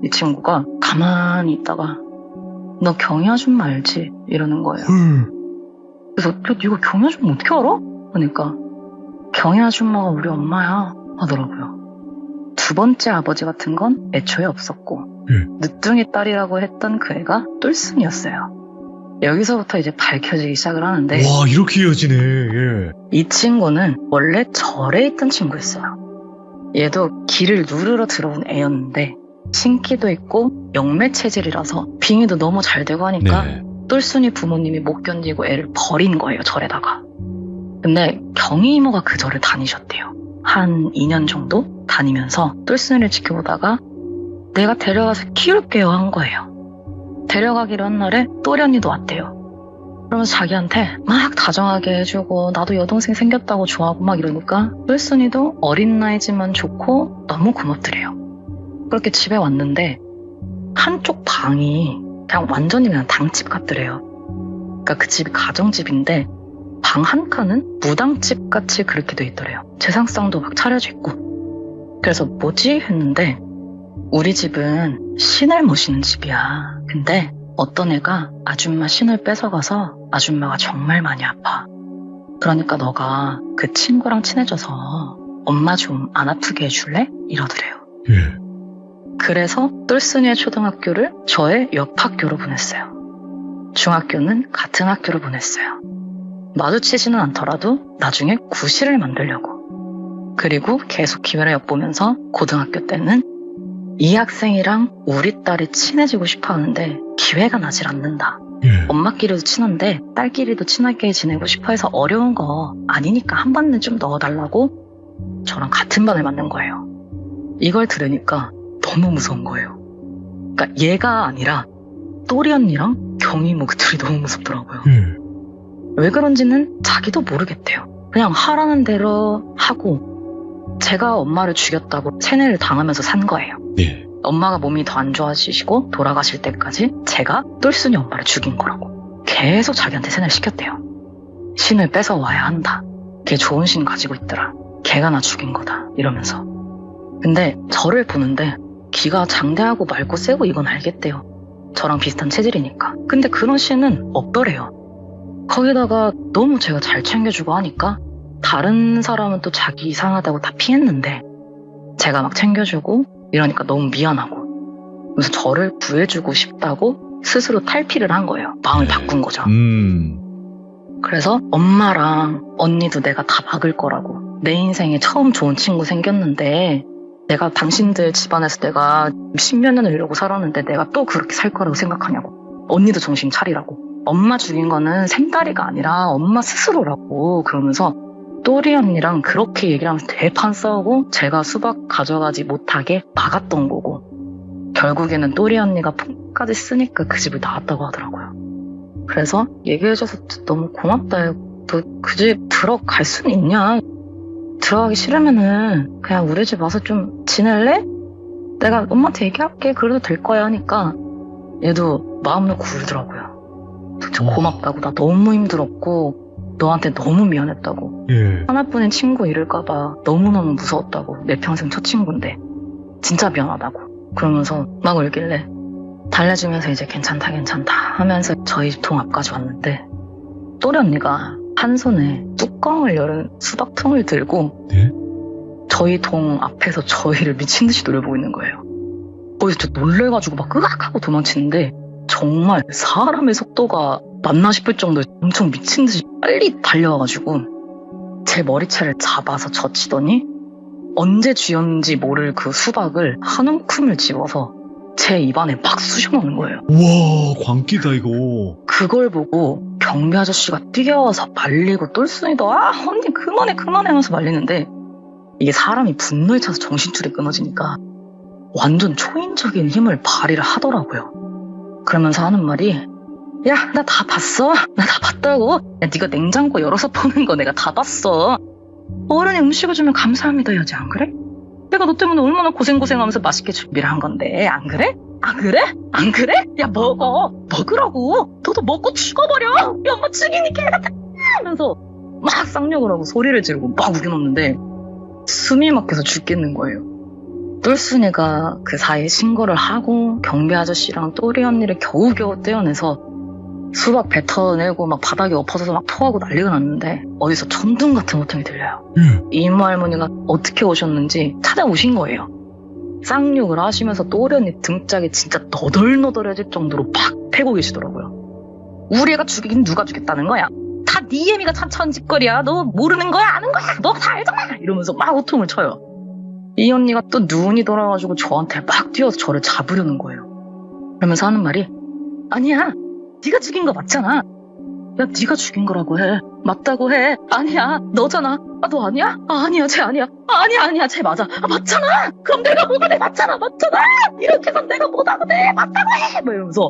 이 친구가 가만히 있다가 너 경희 아줌마 알지? 이러는 거예요. 그래서 야 이거 경희 아줌마 어떻게 알아? 그러니까 경희 아줌마가 우리 엄마야 하더라고요. 두 번째 아버지 같은 건 애초에 없었고 늦둥이 딸이라고 했던 그 애가 똘순이었어요. 여기서부터 이제 밝혀지기 시작을 하는데 와, 이렇게 이어지네. 예. 이 친구는 원래 절에 있던 친구였어요. 얘도 길을 누르러 들어온 애였는데 신기도 있고 영매 체질이라서 빙의도 너무 잘 되고 하니까 네. 똘순이 부모님이 못 견디고 애를 버린 거예요, 절에다가. 근데 경희 이모가 그 절을 다니셨대요. 한 2년 정도 다니면서 똘순이를 지켜보다가 내가 데려가서 키울게요 한 거예요. 데려가기로 한 날에 또리 언니도 왔대요. 그러면서 자기한테 막 다정하게 해주고 나도 여동생 생겼다고 좋아하고 막 이러니까 똘순이도 어린 나이지만 좋고 너무 고맙더래요. 그렇게 집에 왔는데 한쪽 방이 그냥 완전히 그냥 당집 같더래요. 그러니까 그 집이 가정집인데 방 한 칸은 무당집 같이 그렇게 돼 있더래요. 제상상도 막 차려져 있고. 그래서 뭐지? 했는데 우리 집은 신을 모시는 집이야. 근데 어떤 애가 아줌마 신을 뺏어가서 아줌마가 정말 많이 아파. 그러니까 너가 그 친구랑 친해져서 엄마 좀 안 아프게 해줄래? 이러더래요. 예. 그래서 똘순이의 초등학교를 저의 옆 학교로 보냈어요. 중학교는 같은 학교로 보냈어요. 마주치지는 않더라도 나중에 구실을 만들려고. 그리고 계속 기회를 엿보면서 고등학교 때는 이 학생이랑 우리 딸이 친해지고 싶어 하는데 기회가 나질 않는다. 예. 엄마끼리도 친한데 딸끼리도 친하게 지내고 싶어 해서 어려운 거 아니니까 한 반은 좀 넣어달라고 저랑 같은 반을 만든 거예요. 이걸 들으니까 너무 무서운 거예요. 그러니까 얘가 아니라 또리 언니랑 경희 이모 그 둘이 너무 무섭더라고요. 예. 왜 그런지는 자기도 모르겠대요. 그냥 하라는 대로 하고 제가 엄마를 죽였다고 체내를 당하면서 산 거예요. 예. 엄마가 몸이 더 안 좋아지시고 돌아가실 때까지 제가 똘순이 엄마를 죽인 거라고 계속 자기한테 세뇌를 시켰대요. 신을 뺏어와야 한다. 걔 좋은 신 가지고 있더라. 걔가 나 죽인 거다. 이러면서. 근데 저를 보는데 기가 장대하고 맑고 세고 이건 알겠대요. 저랑 비슷한 체질이니까. 근데 그런 신은 없더래요. 거기다가 너무 제가 잘 챙겨주고 하니까 다른 사람은 또 자기 이상하다고 다 피했는데 제가 막 챙겨주고 이러니까 너무 미안하고 그래서 저를 구해주고 싶다고 스스로 탈피를 한 거예요. 마음을 바꾼 거죠. 그래서 엄마랑 언니도 내가 다 막을 거라고. 내 인생에 처음 좋은 친구 생겼는데 내가 당신들 집안에서 내가 10몇 년을 이러고 살았는데 내가 또 그렇게 살 거라고 생각하냐고. 언니도 정신 차리라고. 엄마 죽인 거는 생다리가 아니라 엄마 스스로라고. 그러면서 또리 언니랑 그렇게 얘기를 하면서 대판 싸우고 제가 수박 가져가지 못하게 막았던 거고 결국에는 또리 언니가 폰까지 쓰니까 그 집을 나왔다고 하더라고요. 그래서 얘기해줘서 너무 고맙다. 너 그 집 들어갈 수는 있냐? 들어가기 싫으면은 그냥 우리 집 와서 좀 지낼래? 내가 엄마한테 얘기할게. 그래도 될 거야 하니까 얘도 마음을 구르더라고요. 진짜 고맙다고. 나 너무 힘들었고 너한테 너무 미안했다고. 예. 하나뿐인 친구 잃을까봐 너무너무 무서웠다고. 내 평생 첫 친구인데 진짜 미안하다고. 그러면서 막 울길래 달래주면서 이제 괜찮다 하면서 저희 동 앞까지 왔는데 또리 언니가 한 손에 뚜껑을 열은 수박통을 들고 네? 저희 동 앞에서 저희를 미친 듯이 노려보고 있는 거예요. 거기서 저 놀래가지고 막 끄악하고 도망치는데 정말 사람의 속도가 맞나 싶을 정도로 엄청 미친 듯이 빨리 달려와가지고 제 머리채를 잡아서 젖히더니 언제 쥐었는지 모를 그 수박을 한 움큼을 집어서 제 입안에 막 쑤셔넣는 거예요. 우와, 광기다, 이거. 그걸 보고 경비 아저씨가 뛰어와서 말리고 똘순이도 언니 그만해 하면서 말리는데 이게 사람이 분노에 차서 정신줄이 끊어지니까 완전 초인적인 힘을 발휘를 하더라고요. 그러면서 하는 말이 야, 나 다 봤어. 나 다 봤다고. 야, 네가 냉장고 열어서 보는 거 내가 다 봤어. 어른이 음식을 주면 감사합니다 해야지, 안 그래? 내가 너 때문에 얼마나 고생하면서 맛있게 준비를 한 건데, 안 그래? 안 그래? 안 그래? 야, 먹으라고. 너도 먹고 죽어버려. 야, 엄마 죽이니 개 같아. 하면서 막 쌍욕을 하고 소리를 지르고 막 우겨놓는데 숨이 막혀서 죽겠는 거예요. 똘순이가 그 사이에 신고를 하고 경비 아저씨랑 또리 언니를 겨우겨우 떼어내서 수박 뱉어내고 막 바닥에 엎어져서 막 토하고 난리가 났는데 어디서 천둥 같은 호통이 들려요. 이모 할머니가 어떻게 오셨는지 찾아오신 거예요. 쌍욕을 하시면서 또리 언니 등짝에 진짜 너덜너덜해질 정도로 막 패고 계시더라고요. 우리 애가 죽이긴 누가 죽였다는 거야? 다 네 애미가 찬천짓거리야. 너 모르는 거야? 아는 거야? 너 다 알잖아. 이러면서 막 호통을 쳐요. 이 언니가 또 눈이 돌아가지고 저한테 막 뛰어서 저를 잡으려는 거예요. 그러면서 하는 말이 아니야. 네가 죽인 거 맞잖아. 야, 네가 죽인 거라고 해. 맞다고 해. 아니야. 너잖아. 아, 너 아니야? 아, 아니야. 쟤 아니야. 아, 아니야. 쟤 맞아. 아, 맞잖아. 그럼 내가 뭐가 돼? 맞잖아. 이렇게 해서 내가 뭐가 돼? 맞다고 해. 막 이러면서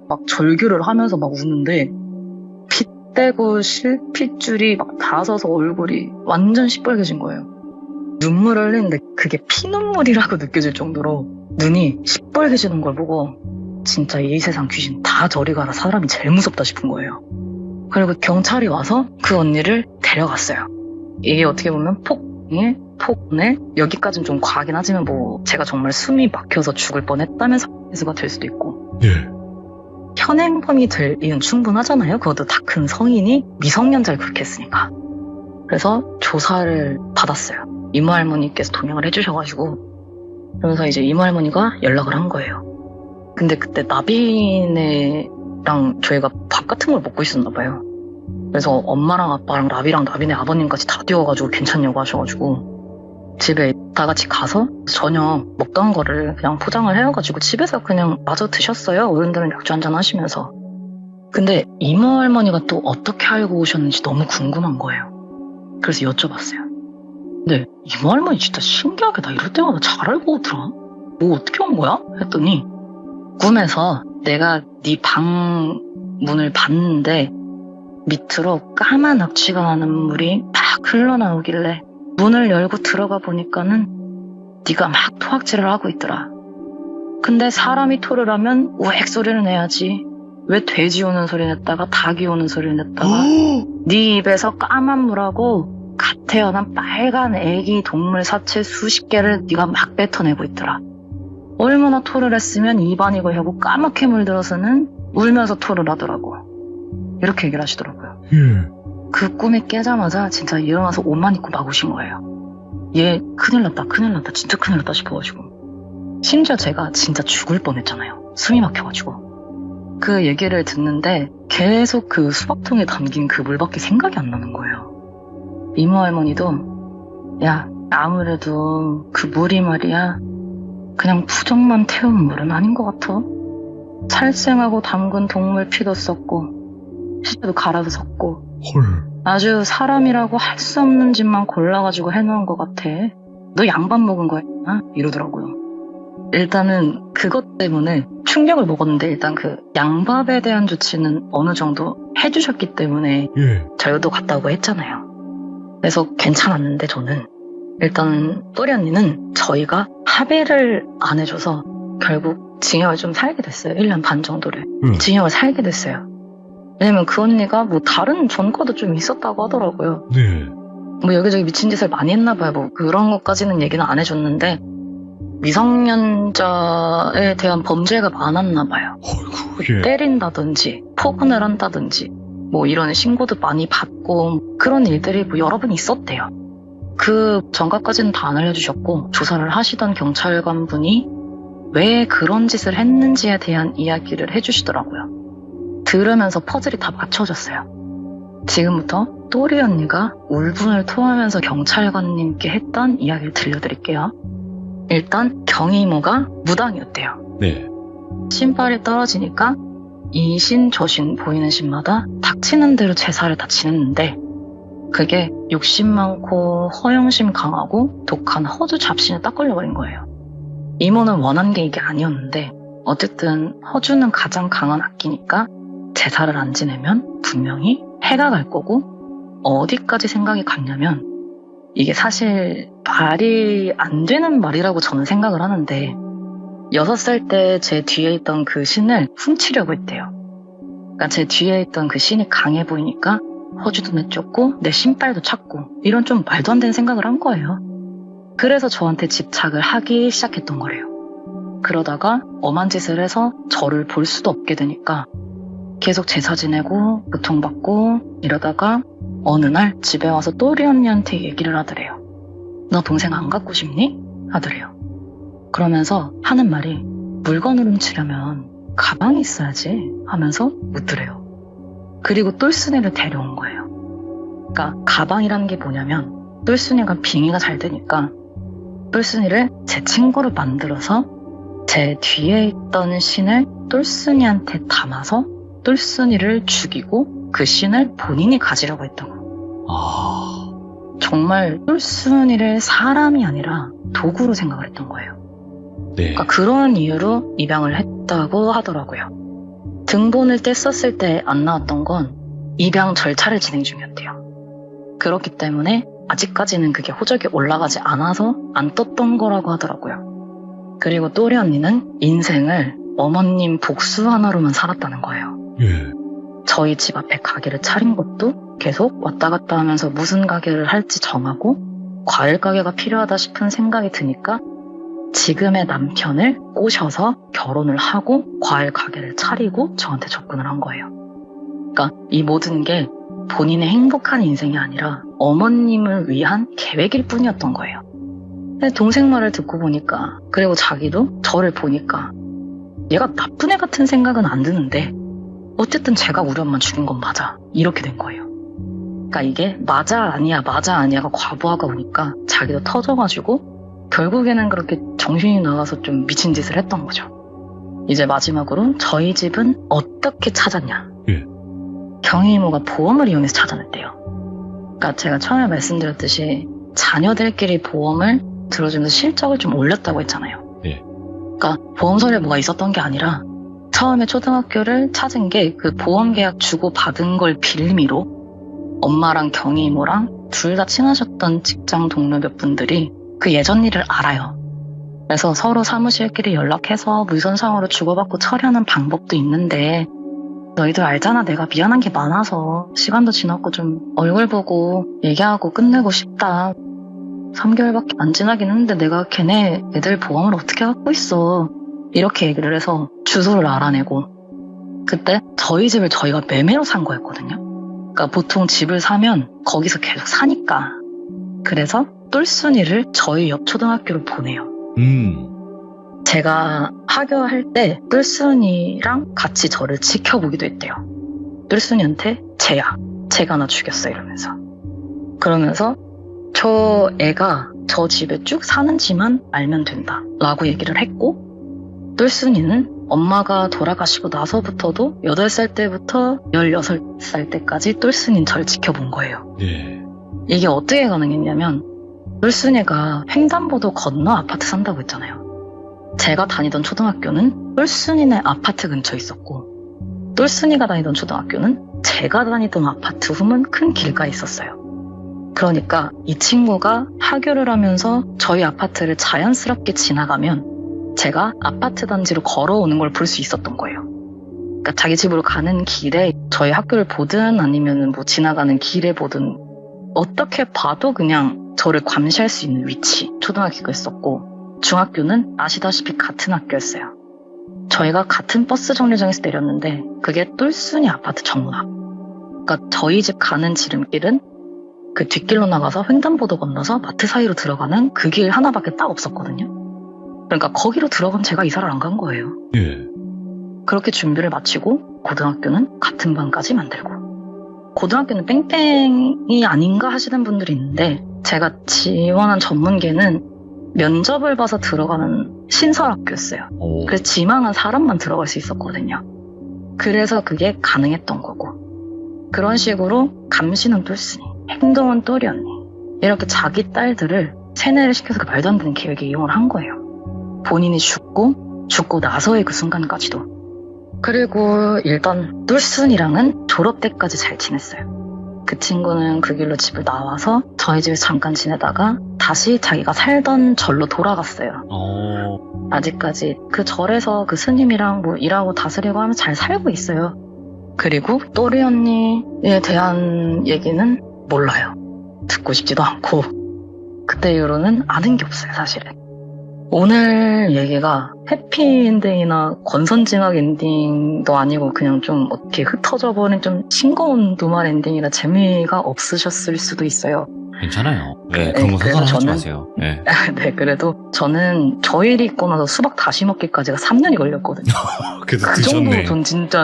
막 절규를 하면서 막 우는데 핏대고 실핏줄이 막 닿아서서 얼굴이 완전 시뻘개진 거예요. 눈물을 흘리는데 그게 피눈물이라고 느껴질 정도로 눈이 시뻘개지는 걸 보고 진짜 이 세상 귀신 다 저리 가라. 사람이 제일 무섭다 싶은 거예요. 그리고 경찰이 와서 그 언니를 데려갔어요. 이게 어떻게 보면 폭언에 여기까지는 좀 과하긴 하지만 뭐 제가 정말 숨이 막혀서 죽을 뻔했다면 사회수가 될 수도 있고 예. 현행범이 될 이유는 충분하잖아요. 그것도 다 큰 성인이 미성년자를 그렇게 했으니까. 그래서 조사를 받았어요. 이모 할머니께서 동행을 해주셔가지고 그러면서 이제 이모 할머니가 연락을 한 거예요. 근데 그때 나비네랑 저희가 밥 같은 걸 먹고 있었나 봐요. 그래서 엄마랑 아빠랑 나비랑 나비네 아버님까지 다 뛰어가지고 괜찮냐고 하셔가지고 집에 다 같이 가서 저녁 먹던 거를 그냥 포장을 해가지고 집에서 그냥 마저 드셨어요. 어른들은 약주 한잔 하시면서. 근데 이모 할머니가 또 어떻게 알고 오셨는지 너무 궁금한 거예요. 그래서 여쭤봤어요. 근데 이모 할머니 진짜 신기하게 나 이럴 때마다 잘 알고 오더라. 뭐 어떻게 온 거야? 했더니 꿈에서 내가 네 방 문을 봤는데 밑으로 까만 악취가 나는 물이 막 흘러나오길래 문을 열고 들어가 보니까는 네가 막 토악질을 하고 있더라. 근데 사람이 토를 하면 우엑 소리를 내야지. 왜 돼지 오는 소리 냈다가 닭이 오는 소리를 냈다가 네 입에서 까만 물하고 갓 태어난 빨간 애기 동물 사체 수십 개를 네가 막 뱉어내고 있더라. 얼마나 토를 했으면 입안이고 혀고 까맣게 물들어서는 울면서 토를 하더라고. 이렇게 얘기를 하시더라고요. 그 꿈이 깨자마자 진짜 일어나서 옷만 입고 막 오신 거예요. 얘 큰일 났다 진짜 큰일 났다 싶어가지고. 심지어 제가 진짜 죽을 뻔했잖아요. 숨이 막혀가지고. 그 얘기를 듣는데 계속 그 수박통에 담긴 그 물밖에 생각이 안 나는 거예요. 이모 할머니도 야, 아무래도 그 물이 말이야 그냥 부정만 태운 물은 아닌 것 같아. 살생하고 담근 동물 피도 썼고 시체도 갈아서 섞고 헐. 아주 사람이라고 할 수 없는 짓만 골라가지고 해놓은 것 같아. 너 양밥 먹은 거야? 이러더라고요. 일단은 그것 때문에 충격을 먹었는데 일단 그 양밥에 대한 조치는 어느 정도 해주셨기 때문에 예. 저희도 갔다 오고 했잖아요. 그래서 괜찮았는데 저는 일단 또리 언니는 저희가 합의를 안 해줘서 결국 징역을 좀 살게 됐어요. 1년 반 정도를. 징역을 살게 됐어요. 왜냐면 그 언니가 뭐 다른 전과도 좀 있었다고 하더라고요. 네. 뭐 여기저기 미친 짓을 많이 했나 봐요. 뭐 그런 것까지는 얘기는 안 해줬는데 미성년자에 대한 범죄가 많았나 봐요. 어이구, 예. 때린다든지 폭언을 한다든지 뭐 이런 신고도 많이 받고 그런 일들이 뭐 여러 번 있었대요. 그 전과까지는 다 안 알려주셨고 조사를 하시던 경찰관 분이 왜 그런 짓을 했는지에 대한 이야기를 해주시더라고요. 들으면서 퍼즐이 다 맞춰졌어요. 지금부터 또리 언니가 울분을 토하면서 경찰관님께 했던 이야기를 들려드릴게요. 일단 경희 이모가 무당이었대요. 네. 신발이 떨어지니까 이 신 저 신 보이는 신마다 닥치는 대로 제사를 다 지냈는데 그게 욕심 많고 허영심 강하고 독한 허주 잡신에 딱 걸려버린 거예요. 이모는 원한 게 이게 아니었는데 어쨌든 허주는 가장 강한 악기니까 제사를 안 지내면 분명히 해가 갈 거고 어디까지 생각이 갔냐면 이게 사실 말이 안 되는 말이라고 저는 생각을 하는데 6살 때 제 뒤에 있던 그 신을 훔치려고 했대요. 그러니까 제 뒤에 있던 그 신이 강해 보이니까 허주도 내쫓고 내 신발도 찾고 이런 좀 말도 안 되는 생각을 한 거예요. 그래서 저한테 집착을 하기 시작했던 거래요. 그러다가 엄한 짓을 해서 저를 볼 수도 없게 되니까 계속 제사 지내고 고통받고 이러다가 어느 날 집에 와서 또리 언니한테 얘기를 하더래요. 너 동생 안 갖고 싶니? 하더래요. 그러면서 하는 말이 물건을 훔치려면 가방이 있어야지 하면서 묻더래요. 그리고 똘순이를 데려온 거예요. 그러니까 가방이라는 게 뭐냐면 똘순이가 빙의가 잘 되니까 똘순이를 제 친구로 만들어서 제 뒤에 있던 신을 똘순이한테 담아서 똘순이를 죽이고 그 신을 본인이 가지려고 했다고. 아, 정말 똘순이를 사람이 아니라 도구로 생각을 했던 거예요. 네. 그러니까 그런 이유로 입양을 했다고 하더라고요. 등본을 뗐었을 때 안 나왔던 건 입양 절차를 진행 중이었대요. 그렇기 때문에 아직까지는 그게 호적이 올라가지 않아서 안 떴던 거라고 하더라고요. 그리고 또리 언니는 인생을 어머님 복수 하나로만 살았다는 거예요. 예. 저희 집 앞에 가게를 차린 것도 계속 왔다 갔다 하면서 무슨 가게를 할지 정하고 과일 가게가 필요하다 싶은 생각이 드니까 지금의 남편을 꼬셔서 결혼을 하고 과일 가게를 차리고 저한테 접근을 한 거예요. 그러니까 이 모든 게 본인의 행복한 인생이 아니라 어머님을 위한 계획일 뿐이었던 거예요. 근데 동생 말을 듣고 보니까 그리고 자기도 저를 보니까 얘가 나쁜 애 같은 생각은 안 드는데 어쨌든 제가 우리 엄마 죽인 건 맞아 이렇게 된 거예요. 그러니까 이게 맞아 아니야가 과부하가 오니까 자기도 터져가지고 결국에는 그렇게 정신이 나가서 좀 미친 짓을 했던 거죠. 이제 마지막으로 저희 집은 어떻게 찾았냐. 예. 경희 이모가 보험을 이용해서 찾아냈대요. 그러니까 제가 처음에 말씀드렸듯이 자녀들끼리 보험을 들어주면서 실적을 좀 올렸다고 했잖아요. 예. 그러니까 보험서류에 뭐가 있었던 게 아니라 처음에 초등학교를 찾은 게 그 보험 계약 주고 받은 걸 빌미로 엄마랑 경희 이모랑 둘 다 친하셨던 직장 동료 몇 분들이 그 예전 일을 알아요. 그래서 서로 사무실끼리 연락해서 물선상으로 주고받고 처리하는 방법도 있는데 너희들 알잖아. 내가 미안한 게 많아서 시간도 지났고 좀 얼굴 보고 얘기하고 끝내고 싶다. 3개월밖에 안 지나긴 했는데 내가 걔네 애들 보험을 어떻게 갖고 있어. 이렇게 얘기를 해서 주소를 알아내고 그때 저희 집을 저희가 매매로 산 거였거든요. 그러니까 보통 집을 사면 거기서 계속 사니까 그래서 똘순이를 저희 옆 초등학교로 보내요. 제가 하교할 때 똘순이랑 같이 저를 지켜보기도 했대요. 똘순이한테 쟤가 나 죽였어 이러면서. 그러면서 저 애가 저 집에 쭉 사는지만 알면 된다 라고 얘기를 했고 똘순이는 엄마가 돌아가시고 나서부터도 8살 때부터 16살 때까지 똘순이는 저를 지켜본 거예요. 예. 이게 어떻게 가능했냐면 똘순이가 횡단보도 건너 아파트 산다고 했잖아요. 제가 다니던 초등학교는 똘순이네 아파트 근처에 있었고 똘순이가 다니던 초등학교는 제가 다니던 아파트 후문 큰 길가에 있었어요. 그러니까 이 친구가 하교를 하면서 저희 아파트를 자연스럽게 지나가면 제가 아파트 단지로 걸어오는 걸 볼 수 있었던 거예요. 그러니까 자기 집으로 가는 길에 저희 학교를 보든 아니면 뭐 지나가는 길에 보든 어떻게 봐도 그냥 저를 감시할 수 있는 위치 초등학교였었고 중학교는 아시다시피 같은 학교였어요. 저희가 같은 버스 정류장에서 내렸는데 그게 똘순이 아파트 정문 앞. 그러니까 저희 집 가는 지름길은 그 뒷길로 나가서 횡단보도 건너서 마트 사이로 들어가는 그 길 하나밖에 딱 없었거든요. 그러니까 거기로 들어간 제가 이사를 안 간 거예요. 예. 그렇게 준비를 마치고 고등학교는 같은 반까지 만들고 고등학교는 뺑뺑이 아닌가 하시는 분들이 있는데 제가 지원한 전문계는 면접을 봐서 들어가는 신설학교였어요. 오. 그래서 지망한 사람만 들어갈 수 있었거든요. 그래서 그게 가능했던 거고 그런 식으로 감시는 똘쓰니 행동은 또리 언니 이렇게 자기 딸들을 세뇌를 시켜서 그 말도 안 되는 계획에 이용을 한 거예요. 본인이 죽고 나서의 그 순간까지도. 그리고 일단 똘순이랑은 졸업 때까지 잘 지냈어요. 그 친구는 그 길로 집을 나와서 저희 집에서 잠깐 지내다가 다시 자기가 살던 절로 돌아갔어요. 아직까지 그 절에서 그 스님이랑 뭐 일하고 다스리고 하면서 잘 살고 있어요. 그리고 또리 언니에 대한 얘기는 몰라요. 듣고 싶지도 않고 그때 이후로는 아는 게 없어요, 사실은. 오늘 얘기가 해피엔딩이나 권선징악 엔딩도 아니고 그냥 좀 어떻게 흩어져버린 좀 싱거운 두말 엔딩이라 재미가 없으셨을 수도 있어요. 괜찮아요. 네, 그런 거 그래서 상관하지 저는- 마세요. 네. 네, 그래도 저는 저 일이 있고 나서 수박 다시 먹기까지가 3년이 걸렸거든요. 그래도 그 정도로 전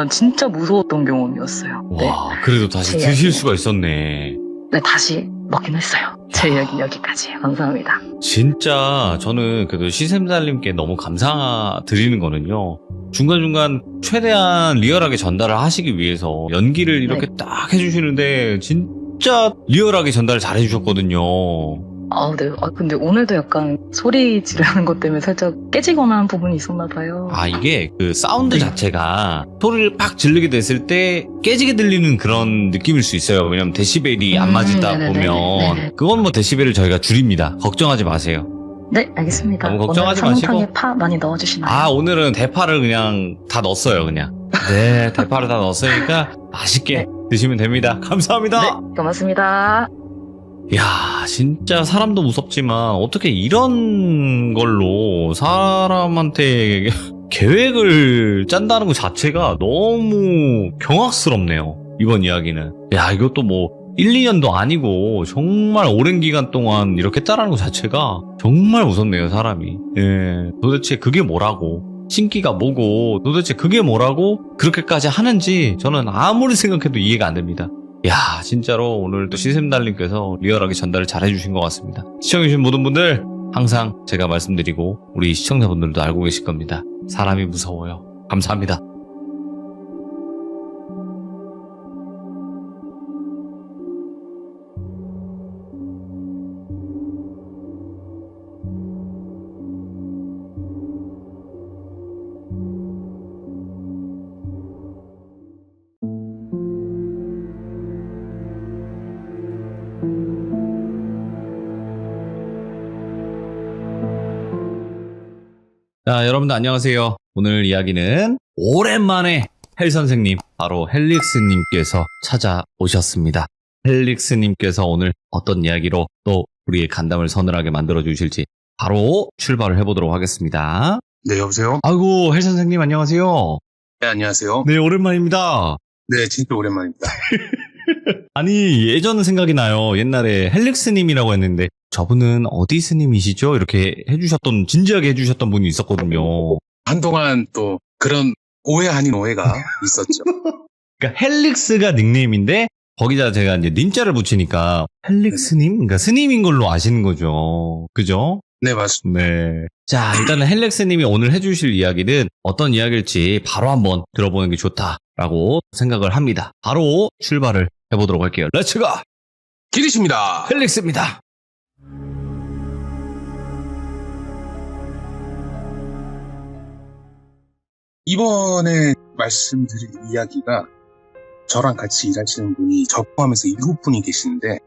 진짜 무서웠던 경험이었어요. 네. 와, 그래도 다시 제 드실 이야기. 수가 있었네. 네, 다시 먹긴 했어요. 제 이야기 여기까지예요. 감사합니다. 진짜 저는 그래도 시샘달님께 너무 감사드리는 거는요. 중간중간 최대한 리얼하게 전달을 하시기 위해서 연기를 이렇게 딱 해주시는데 진짜 리얼하게 전달을 잘 해주셨거든요. 네. 근데 오늘도 약간 소리 지르는 것 때문에 살짝 깨지거나 한 부분이 있었나 봐요. 아, 이게 그 사운드 네. 자체가 소리를 팍 지르게 됐을 때 깨지게 들리는 그런 느낌일 수 있어요. 왜냐면 데시벨이 안 맞다 네네네. 보면 네네. 그건 뭐 데시벨을 저희가 줄입니다. 걱정하지 마세요. 네, 알겠습니다. 너무 걱정하지 오늘 마시고. 설렁탕에 파 많이 넣어주시나요? 아, 오늘은 대파를 그냥 다 넣었어요, 그냥. 네, 대파를 다 넣었으니까 맛있게 네. 드시면 됩니다. 감사합니다. 네, 고맙습니다. 야, 진짜 사람도 무섭지만 어떻게 이런 걸로 사람한테 계획을 짠다는 것 자체가 너무 경악스럽네요. 이번 이야기는. 야, 이것도 뭐 1, 2년도 아니고 정말 오랜 기간 동안 이렇게 했다라는 것 자체가 정말 무섭네요, 사람이. 예, 도대체 그게 뭐라고, 신기가 뭐고, 도대체 그게 뭐라고 그렇게까지 하는지 저는 아무리 생각해도 이해가 안 됩니다. 야, 진짜로 오늘 또 시샘달님께서 리얼하게 전달을 잘 해주신 것 같습니다. 시청해주신 모든 분들 항상 제가 말씀드리고 우리 시청자분들도 알고 계실 겁니다. 사람이 무서워요. 감사합니다. 자, 여러분들 안녕하세요. 오늘 이야기는 오랜만에 헬 선생님, 바로 헬릭스님께서 찾아오셨습니다. 헬릭스님께서 오늘 어떤 이야기로 또 우리의 간담을 서늘하게 만들어 주실지 바로 출발을 해보도록 하겠습니다. 네, 여보세요? 아이고, 헬 선생님 안녕하세요. 네, 안녕하세요. 네, 오랜만입니다. 네, 진짜 오랜만입니다. 아니, 예전 생각이 나요. 옛날에 헬릭스님이라고 했는데 저분은 어디 스님이시죠? 이렇게 해주셨던, 진지하게 해주셨던 분이 있었거든요. 한동안 또 그런 오해 아닌 오해가 있었죠. 그러니까 헬릭스가 닉네임인데 거기다 제가 이제 님자를 붙이니까 헬릭스님? 그러니까 스님인 걸로 아시는 거죠. 그죠? 네, 맞습니다. 네. 자, 일단은 헬릭스님이 오늘 해주실 이야기는 어떤 이야기일지 바로 한번 들어보는 게 좋다라고 생각을 합니다. 바로 출발을 해보도록 할게요. 렛츠고! 기리십니다. 헬릭스입니다. 이번에 말씀드릴 이야기가 저랑 같이 일하시는 분이 저 포함해서 7분이 계시는데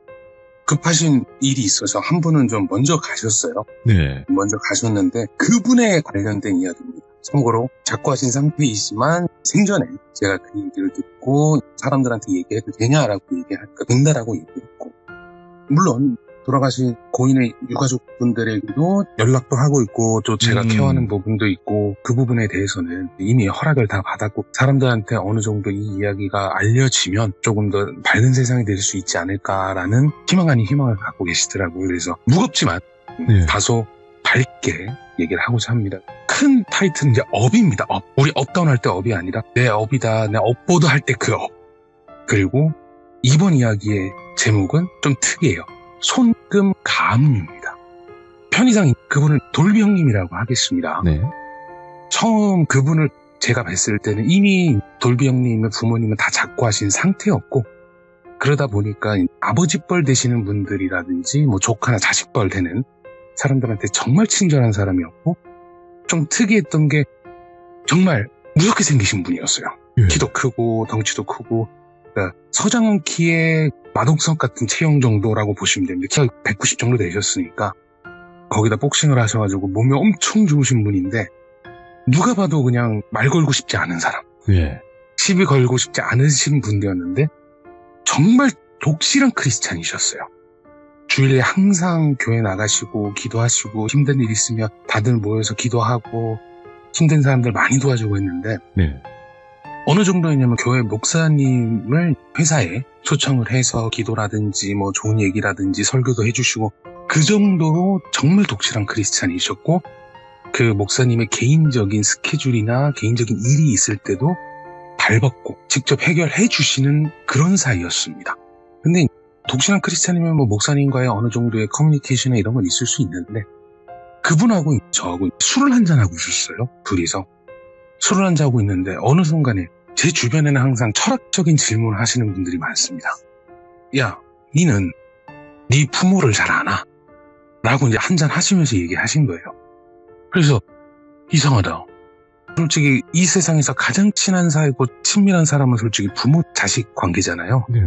급하신 일이 있어서 한 분은 좀 먼저 가셨어요. 네. 먼저 가셨는데 그분에 관련된 이야기입니다. 참고로 자꾸 하신 상태이지만 생전에 제가 그 얘기를 듣고 사람들한테 얘기해도 되냐라고 얘기할까 된다라고 얘기했고 물론 돌아가신 고인의 유가족분들에게도 연락도 하고 있고 또 제가 케어하는 부분도 있고 그 부분에 대해서는 이미 허락을 다 받았고 사람들한테 어느 정도 이 이야기가 알려지면 조금 더 밝은 세상이 될 수 있지 않을까라는 희망 아닌 희망을 갖고 계시더라고요. 그래서 무겁지만 네. 다소 밝게 얘기를 하고자 합니다. 큰 타이틀은 이제 업입니다. 우리 업다운 할 때 업이 아니라 내 업이다. 내 업보드 할 때 그 업. 그리고 이번 이야기의 제목은 좀 특이해요. 손금 가문입니다. 편의상 그분을 돌비 형님이라고 하겠습니다. 네. 처음 그분을 제가 뵀을 때는 이미 돌비 형님의 부모님은 다 작고하신 상태였고, 그러다 보니까 아버지 뻘 되시는 분들이라든지 뭐 조카나 자식 뻘 되는 사람들한테 정말 친절한 사람이었고, 좀 특이했던 게 정말 무섭게 생기신 분이었어요. 예. 키도 크고 덩치도 크고, 그러니까 서장훈 키의 마동석 같은 체형 정도라고 보시면 됩니다. 키가 190 정도 되셨으니까 거기다 복싱을 하셔가지고 몸이 엄청 좋으신 분인데, 누가 봐도 그냥 말 걸고 싶지 않은 사람, 예. 시비 걸고 싶지 않으신 분이었는데 정말 독실한 크리스찬이셨어요. 주일에 항상 교회 나가시고 기도하시고, 힘든 일 있으면 다들 모여서 기도하고 힘든 사람들 많이 도와주고 했는데, 네. 어느 정도였냐면 교회 목사님을 회사에 초청을 해서 기도라든지 뭐 좋은 얘기라든지 설교도 해주시고, 그 정도로 정말 독실한 크리스찬이셨고, 그 목사님의 개인적인 스케줄이나 개인적인 일이 있을 때도 발벗고 직접 해결해 주시는 그런 사이였습니다. 근데 독실한 크리스찬이면 뭐 목사님과의 어느 정도의 커뮤니케이션이나 이런 건 있을 수 있는데, 그분하고 저하고 술을 한잔하고 있었어요. 둘이서 술을 한잔하고 있는데 어느 순간에 제 주변에는 항상 철학적인 질문을 하시는 분들이 많습니다. 야, 니는 네 부모를 잘 아나? 라고 이제 한잔 하시면서 얘기하신 거예요. 그래서 이상하다. 솔직히 이 세상에서 가장 친한 사이고 친밀한 사람은 솔직히 부모 자식 관계잖아요. 네.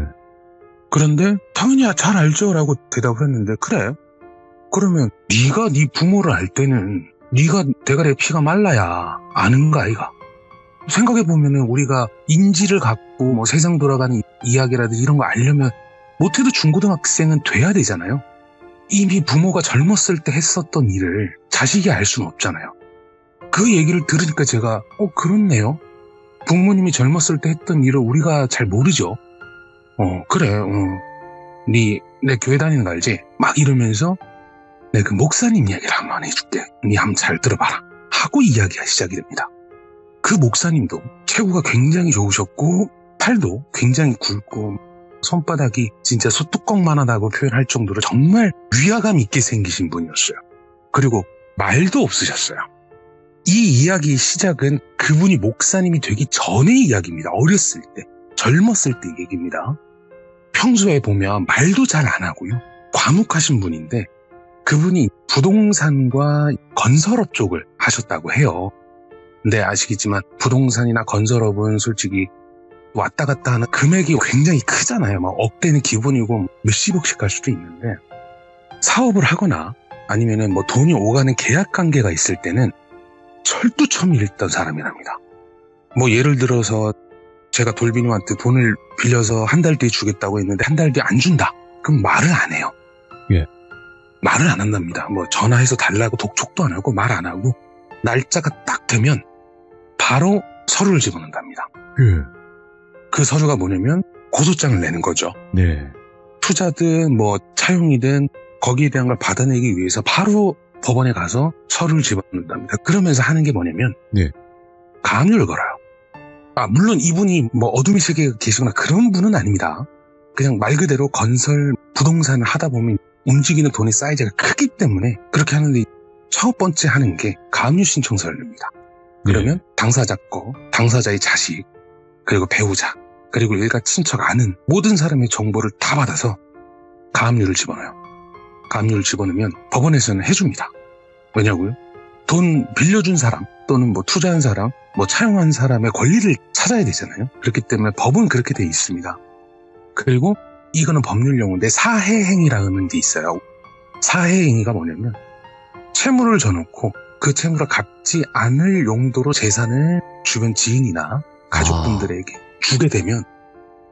그런데 당연히 잘 알죠 라고 대답을 했는데, 그래? 그러면 네가 네 부모를 알 때는 네가 대가리에 피가 말라야 아는 거 아이가? 생각해보면은 우리가 인지를 갖고 뭐 세상 돌아가는 이야기라든지 이런 거 알려면 못해도 중고등학생은 돼야 되잖아요. 이미 부모가 젊었을 때 했었던 일을 자식이 알 수는 없잖아요. 그 얘기를 들으니까 제가 그렇네요. 부모님이 젊었을 때 했던 일을 우리가 잘 모르죠. 그래. 내 교회 다니는 거 알지? 막 이러면서 내 그 목사님 이야기를 한번 해줄게. 니 한번 잘 들어봐라. 하고 이야기가 시작이 됩니다. 그 목사님도 체구가 굉장히 좋으셨고 팔도 굉장히 굵고 손바닥이 진짜 소뚜껑만하다고 표현할 정도로 정말 위화감 있게 생기신 분이었어요. 그리고 말도 없으셨어요. 이 이야기의 시작은 그분이 목사님이 되기 전의 이야기입니다. 어렸을 때, 젊었을 때 얘기입니다. 평소에 보면 말도 잘 안 하고요. 과묵하신 분인데, 그분이 부동산과 건설업 쪽을 하셨다고 해요. 근데 아시겠지만 부동산이나 건설업은 솔직히 왔다 갔다 하는 금액이 굉장히 크잖아요. 막 억대는 기본이고 몇십억씩 갈 수도 있는데, 사업을 하거나 아니면은 뭐 돈이 오가는 계약 관계가 있을 때는 철두철미 읽던 사람이랍니다. 뭐 예를 들어서 제가 돌비님한테 돈을 빌려서 한 달 뒤에 주겠다고 했는데 한 달 뒤에 안 준다. 그럼 말을 안 해요. 예. 말을 안 한답니다. 뭐 전화해서 달라고 독촉도 안 하고 말 안 하고, 날짜가 딱 되면 바로 서류를 집어넣는답니다. 예. 그 서류가 뭐냐면 고소장을 내는 거죠. 네. 투자든 뭐 차용이든 거기에 대한 걸 받아내기 위해서 바로 법원에 가서 서류를 집어넣는답니다. 그러면서 하는 게 뭐냐면 네. 가압류를 걸어요. 물론 이분이 뭐 어둠의 세계에 계시거나 그런 분은 아닙니다. 그냥 말 그대로 건설 부동산을 하다 보면 움직이는 돈의 사이즈가 크기 때문에 그렇게 하는데, 첫 번째 하는 게 가압류 신청서를 냅니다. 그러면 당사자 거, 당사자의 자식, 그리고 배우자, 그리고 일가 친척 아는 모든 사람의 정보를 다 받아서 가압류를 집어넣어요. 가압류를 집어넣으면 법원에서는 해줍니다. 왜냐고요? 돈 빌려준 사람 또는 뭐 투자한 사람, 뭐 차용한 사람의 권리를 찾아야 되잖아요. 그렇기 때문에 법은 그렇게 돼 있습니다. 그리고 이거는 법률 용어인데 사해행위라는 게 있어요. 사해행위가 뭐냐면 채무를 져놓고 그 채무를 갚지 않을 용도로 재산을 주변 지인이나 가족분들에게 주게 되면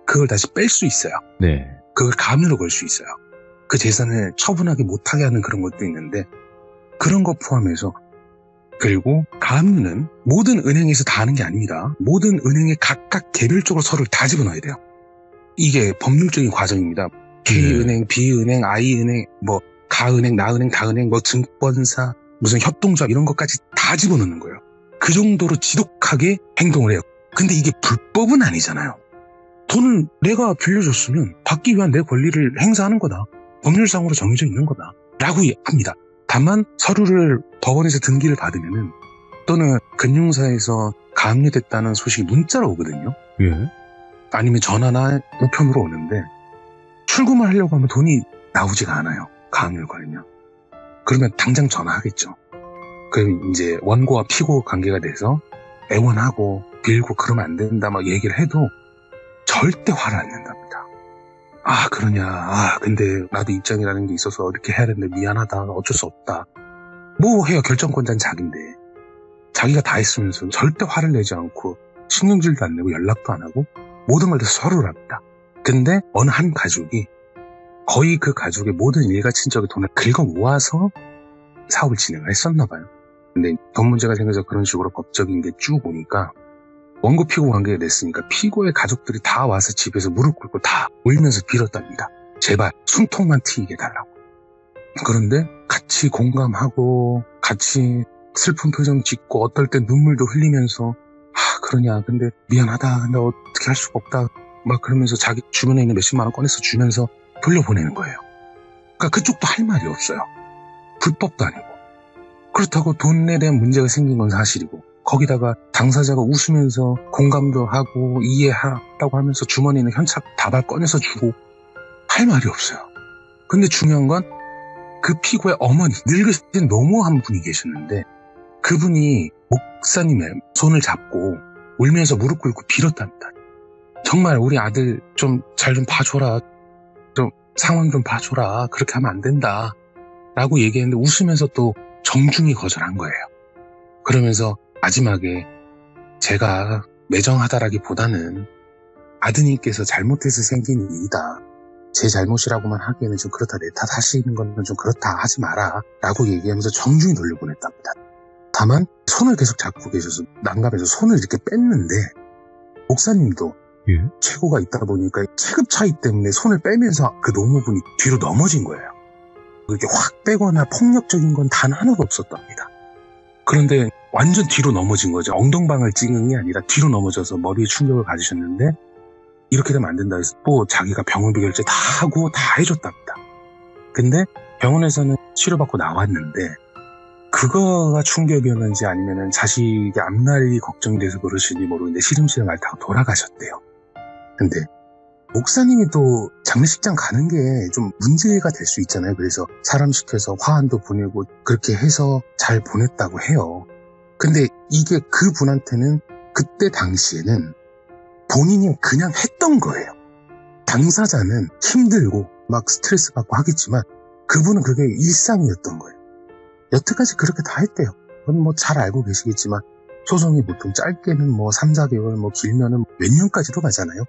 그걸 다시 뺄 수 있어요. 네. 그걸 가압류로 걸 수 있어요. 그 재산을 처분하게 못하게 하는 그런 것도 있는데, 그런 거 포함해서, 그리고 가압류는 모든 은행에서 다 하는 게 아닙니다. 모든 은행에 각각 개별적으로 서류를 다 집어넣어야 돼요. 이게 법률적인 과정입니다. K은행, B은행, I은행, 뭐 가은행, 나은행, 다은행, 뭐 증권사, 무슨 협동조합 이런 것까지 다 집어넣는 거예요. 그 정도로 지독하게 행동을 해요. 근데 이게 불법은 아니잖아요. 돈을 내가 빌려줬으면 받기 위한 내 권리를 행사하는 거다. 법률상으로 정해져 있는 거다. 라고 합니다. 다만 서류를 법원에서 등기를 받으면은 또는 금융사에서 가압류됐다는 소식이 문자로 오거든요. 예. 아니면 전화나 우편으로 오는데 출금을 하려고 하면 돈이 나오지가 않아요. 가압류를 걸리면. 그러면 당장 전화하겠죠. 그럼 이제 원고와 피고 관계가 돼서 애원하고 빌고 그러면 안 된다 막 얘기를 해도 절대 화를 안 낸답니다. 아 그러냐. 아 근데 나도 입장이라는 게 있어서 이렇게 해야 되는데 미안하다. 어쩔 수 없다. 뭐 해요. 결정권자는 자기인데. 자기가 다 했으면서 절대 화를 내지 않고 신경질도 안 내고 연락도 안 하고 모든 걸 다 서로를 합니다. 근데 어느 한 가족이 거의 그 가족의 모든 일가 친척의 돈을 긁어 모아서 사업을 진행을 했었나 봐요. 근데 돈 문제가 생겨서 그런 식으로 법적인 게 쭉 오니까 원고 피고 관계가 됐으니까 피고의 가족들이 다 와서 집에서 무릎 꿇고 다 울면서 빌었답니다. 제발 숨통만 트이게 달라고. 그런데 같이 공감하고 같이 슬픈 표정 짓고 어떨 땐 눈물도 흘리면서 그러냐 근데 미안하다 근데 어떻게 할 수가 없다 막 그러면서 자기 주변에 있는 몇십만 원 꺼내서 주면서 돌려보내는 거예요. 그러니까 그쪽도 할 말이 없어요. 불법도 아니고. 그렇다고 돈에 대한 문제가 생긴 건 사실이고 거기다가 당사자가 웃으면서 공감도 하고 이해하라고 하면서 주머니에 있는 현찰 다발 꺼내서 주고 할 말이 없어요. 근데 중요한 건 그 피고의 어머니 늙으신 노모한 분이 계셨는데 그분이 목사님의 손을 잡고 울면서 무릎 꿇고 빌었답니다. 정말 우리 아들 좀 잘 좀 봐줘라. 좀 상황 좀 봐줘라. 그렇게 하면 안 된다. 라고 얘기했는데 웃으면서 또 정중히 거절한 거예요. 그러면서 마지막에 제가 매정하다라기보다는 아드님께서 잘못해서 생긴 일이다. 제 잘못이라고만 하기에는 좀 그렇다. 내 탓 하시는 건 좀 그렇다. 하지 마라. 라고 얘기하면서 정중히 돌려보냈답니다. 다만 손을 계속 잡고 계셔서 난감해서 손을 이렇게 뺐는데 목사님도 예. 최고가 있다 보니까 체급 차이 때문에 손을 빼면서 그 노모분이 뒤로 넘어진 거예요. 이렇게 확 빼거나 폭력적인 건 단 하나도 없었답니다. 그런데 완전 뒤로 넘어진 거죠. 엉덩방을 찍은 게 아니라 뒤로 넘어져서 머리에 충격을 가지셨는데 이렇게 되면 안 된다 해서 또 자기가 병원비 결제 다 하고 다 해줬답니다. 근데 병원에서는 치료받고 나왔는데 그거가 충격이었는지 아니면은 자식의 앞날이 걱정이 돼서 그러실지 모르는데 시름시름 앓다가 돌아가셨대요. 근데 목사님이 또 장례식장 가는 게 좀 문제가 될 수 있잖아요. 그래서 사람 시켜서 화환도 보내고 그렇게 해서 잘 보냈다고 해요. 근데 이게 그분한테는 그때 당시에는 본인이 그냥 했던 거예요. 당사자는 힘들고 막 스트레스 받고 하겠지만 그분은 그게 일상이었던 거예요. 여태까지 그렇게 다 했대요. 그건 뭐 잘 알고 계시겠지만 소송이 보통 짧게는 뭐 3, 4개월 뭐 길면은 몇 년까지도 가잖아요.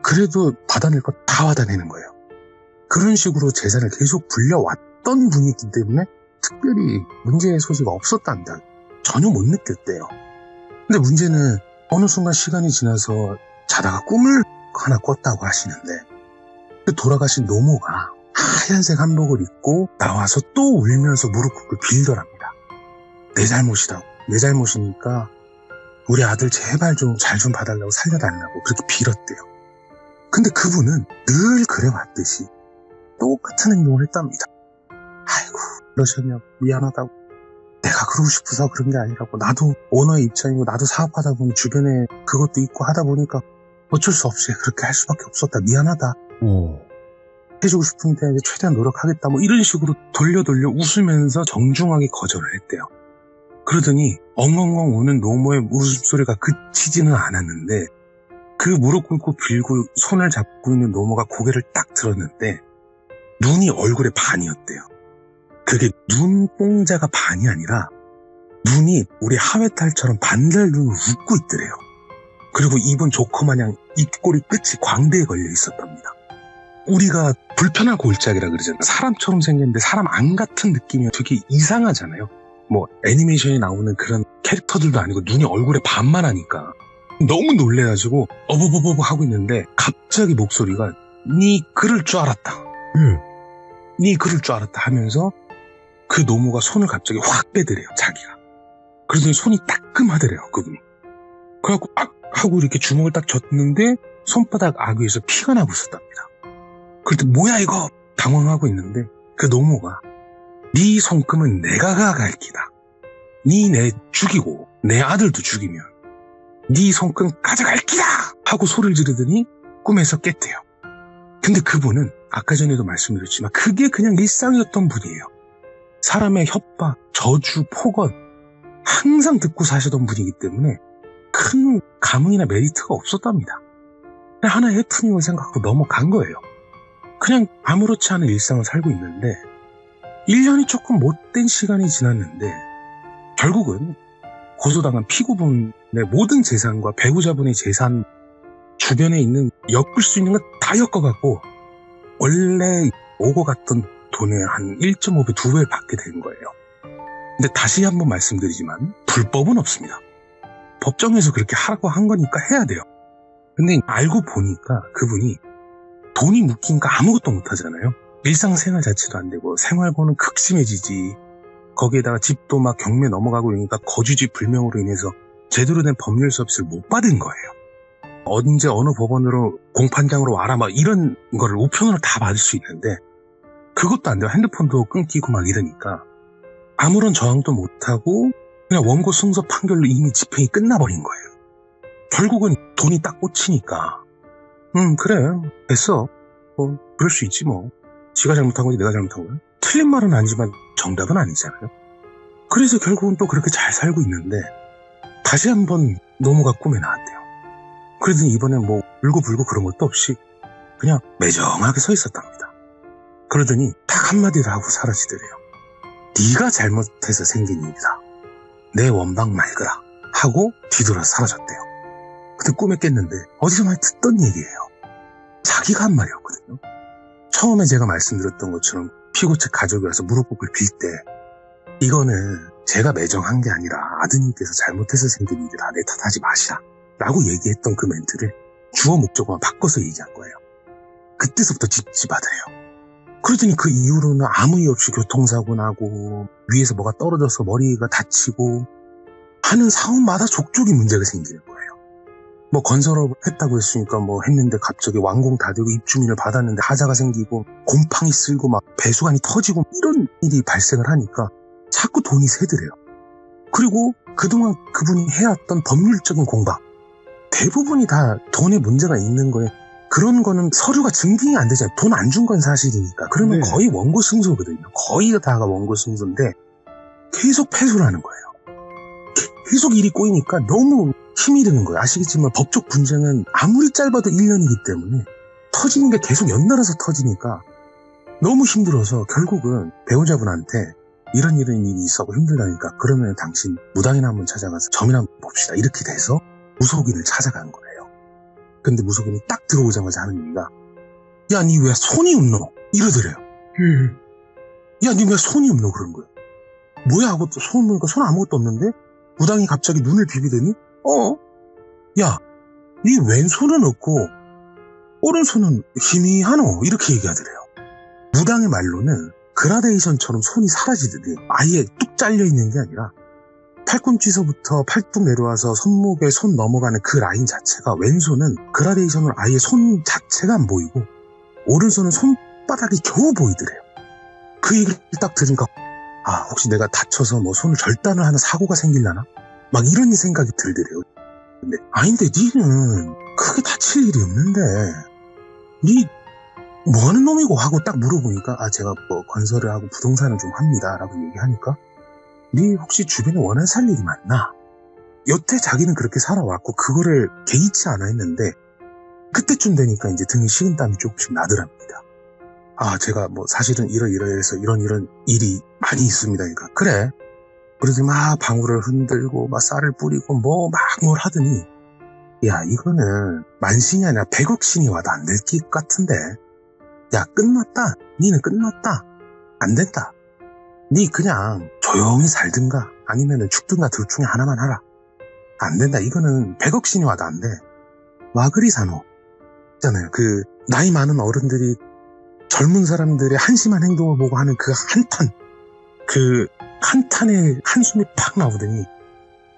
그래도 받아낼 거 다 받아내는 거예요. 그런 식으로 재산을 계속 불려왔던 분이기 때문에 특별히 문제의 소지가 없었답니다. 전혀 못 느꼈대요. 근데 문제는 어느 순간 시간이 지나서 자다가 꿈을 하나 꿨다고 하시는데 그 돌아가신 노모가 하얀색 한복을 입고 나와서 또 울면서 무릎 꿇고 빌더랍니다. 내 잘못이다. 내 잘못이니까 우리 아들 제발 좀 잘 좀 봐달라고 살려달라고 그렇게 빌었대요. 근데 그분은 늘 그래왔듯이 똑같은 행동을 했답니다. 아이고 그러셨냐 미안하다고. 내가 그러고 싶어서 그런 게 아니라고. 나도 오너의 입장이고 나도 사업하다 보니 주변에 그것도 있고 하다 보니까 어쩔 수 없이 그렇게 할 수밖에 없었다. 미안하다. 해주고 싶은데 최대한 노력하겠다. 뭐 이런 식으로 돌려 웃으면서 정중하게 거절을 했대요. 그러더니 엉엉엉 우는 노모의 웃음소리가 그치지는 않았는데 그 무릎 꿇고 빌고 손을 잡고 있는 노모가 고개를 딱 들었는데 눈이 얼굴의 반이었대요. 그게 눈동자가 반이 아니라 눈이 우리 하회탈처럼 반달 눈으로 웃고 있더래요. 그리고 입은 조커마냥 입꼬리 끝이 광대에 걸려 있었답니다. 우리가 불편한 골짜기라 그러잖아요. 사람처럼 생겼는데 사람 안 같은 느낌이 되게 이상하잖아요. 뭐 애니메이션에 나오는 그런 캐릭터들도 아니고 눈이 얼굴에 반만 하니까 너무 놀래가지고 어버버버 하고 있는데 갑자기 목소리가 니 그럴 줄 알았다. 니 그럴 줄 알았다 하면서 그 노모가 손을 갑자기 확 빼더래요. 자기가. 그러더니 손이 따끔하더래요. 그분이. 그래갖고 악 하고 이렇게 주먹을 딱 줬는데 손바닥 아귀에서 피가 나고 있었답니다. 그때 뭐야 이거 당황하고 있는데 그 노모가 네 손금은 내가 가갈 기다. 네 내 죽이고 내 아들도 죽이면 네 손금 가져갈 기다 하고 소리를 지르더니 꿈에서 깼대요. 근데 그분은 아까 전에도 말씀드렸지만 그게 그냥 일상이었던 분이에요. 사람의 협박, 저주, 폭언 항상 듣고 사시던 분이기 때문에 큰 감흥이나 메리트가 없었답니다. 하나의 해프닝을 생각하고 넘어간 거예요. 그냥 아무렇지 않은 일상을 살고 있는데 1년이 조금 못된 시간이 지났는데 결국은 고소당한 피고분의 모든 재산과 배우자분의 재산 주변에 있는 엮을 수 있는 건 다 엮어갖고 원래 오고 갔던 돈의 한 1.5배, 2배 받게 된 거예요. 근데 다시 한번 말씀드리지만 불법은 없습니다. 법정에서 그렇게 하라고 한 거니까 해야 돼요. 근데 알고 보니까 그분이 돈이 묶이니까 아무것도 못 하잖아요. 일상생활 자체도 안 되고 생활고는 극심해지지. 거기에다가 집도 막 경매 넘어가고 그러니까 거주지 불명으로 인해서 제대로 된 법률 서비스를 못 받은 거예요. 언제 어느 법원으로 공판장으로 와라 막 이런 거를 우편으로 다 받을 수 있는데 그것도 안 돼요. 핸드폰도 끊기고 막 이러니까 아무런 저항도 못하고 그냥 원고 승소 판결로 이미 집행이 끝나버린 거예요. 결국은 돈이 딱 꽂히니까 그래 됐어 그럴 수 있지 뭐 지가 잘못한 거지 내가 잘못한 거야 틀린 말은 아니지만 정답은 아니잖아요. 그래서 결국은 또 그렇게 잘 살고 있는데 다시 한번 노모가 꿈에 나왔대요. 그러더니 이번엔 뭐 울고불고 그런 것도 없이 그냥 매정하게 서 있었답니다. 그러더니 딱 한마디를 하고 사라지더래요. 네가 잘못해서 생긴 일이다. 내 원방 말거라 하고 뒤돌아 사라졌대요. 그때 꿈에 깼는데 어디서 많이 듣던 얘기예요. 자기가 한 말이었거든요. 처음에 제가 말씀드렸던 것처럼 피고 측 가족이 와서 무릎 꿇고 빌 때 이거는 제가 매정한 게 아니라 아드님께서 잘못해서 생긴 일이라 내 탓하지 마시라 라고 얘기했던 그 멘트를 주어 목적어만 바꿔서 얘기한 거예요. 그때서부터 찝찝하더래요. 그러더니 그 이후로는 아무 이유 없이 교통사고 나고 위에서 뭐가 떨어져서 머리가 다치고 하는 사업마다 족족이 문제가 생기는 거예요. 뭐 건설업 했다고 했으니까 뭐 했는데 갑자기 완공 다 되고 입주민을 받았는데 하자가 생기고 곰팡이 쓸고 막 배수관이 터지고 이런 일이 발생을 하니까 자꾸 돈이 새더래요. 그리고 그동안 그분이 해왔던 법률적인 공방 대부분이 다 돈에 문제가 있는 거에 그런 거는 서류가 증빙이 안 되잖아요. 돈 안 준 건 사실이니까. 그러면 네. 거의 원고 승소거든요. 거의 다가 원고 승소인데 계속 패소를 하는 거예요. 계속 일이 꼬이니까 너무 힘이 드는 거예요. 아시겠지만 법적 분쟁은 아무리 짧아도 1년이기 때문에 터지는 게 계속 연달아서 터지니까 너무 힘들어서 결국은 배우자분한테 이런 일이 있었고 힘들다니까 그러면 당신 무당이나 한번 찾아가서 점이나 한번 봅시다. 이렇게 돼서 무속인을 찾아간 거예요. 근데 무속인이 딱 들어오자마자 하는 얘기가 야, 니 왜 손이 없노? 이러더래요. 야, 니 왜 손이 없노? 그런 거예요. 뭐야 하고 또 손 보니까 손 아무것도 없는데 무당이 갑자기 눈을 비비더니 야, 니 왼손은 없고 오른손은 희미하노? 이렇게 얘기하더래요. 무당의 말로는 그라데이션처럼 손이 사라지더니 아예 뚝 잘려있는 게 아니라 팔꿈치서부터 팔뚝 내려와서 손목에 손 넘어가는 그 라인 자체가 왼손은 그라데이션으로 아예 손 자체가 안 보이고 오른손은 손바닥이 겨우 보이더래요. 그 얘기를 딱 들으니까 혹시 내가 다쳐서 뭐 손을 절단을 하는 사고가 생길라나? 막 이런 생각이 들더래요. 근데 아닌데 니는 크게 다칠 일이 없는데 니 뭐하는 놈이고 하고 딱 물어보니까 제가 뭐 건설을 하고 부동산을 좀 합니다 라고 얘기하니까 니 혹시 주변에 원한 살 일이 많나? 여태 자기는 그렇게 살아왔고 그거를 개의치 않아 했는데 그때쯤 되니까 이제 등에 식은땀이 조금씩 나더랍니다. 제가 뭐 사실은 이러이러해서 이런 일이 많이 있습니다. 그러니까 그래. 그러더니 막 방울을 흔들고 막 쌀을 뿌리고 뭐 막 뭘 하더니 야 이거는 만신이 아니라 100억 신이 와도 안 될 것 같은데 야 끝났다. 니는 끝났다. 안 된다. 니 그냥 조용히 살든가 아니면 죽든가 둘 중에 하나만 하라. 안 된다. 이거는 100억 신이 와도 안 돼. 와그리사노 있잖아요. 그 나이 많은 어른들이 젊은 사람들의 한심한 행동을 보고 하는 그 한탄의 한숨이 팍 나오더니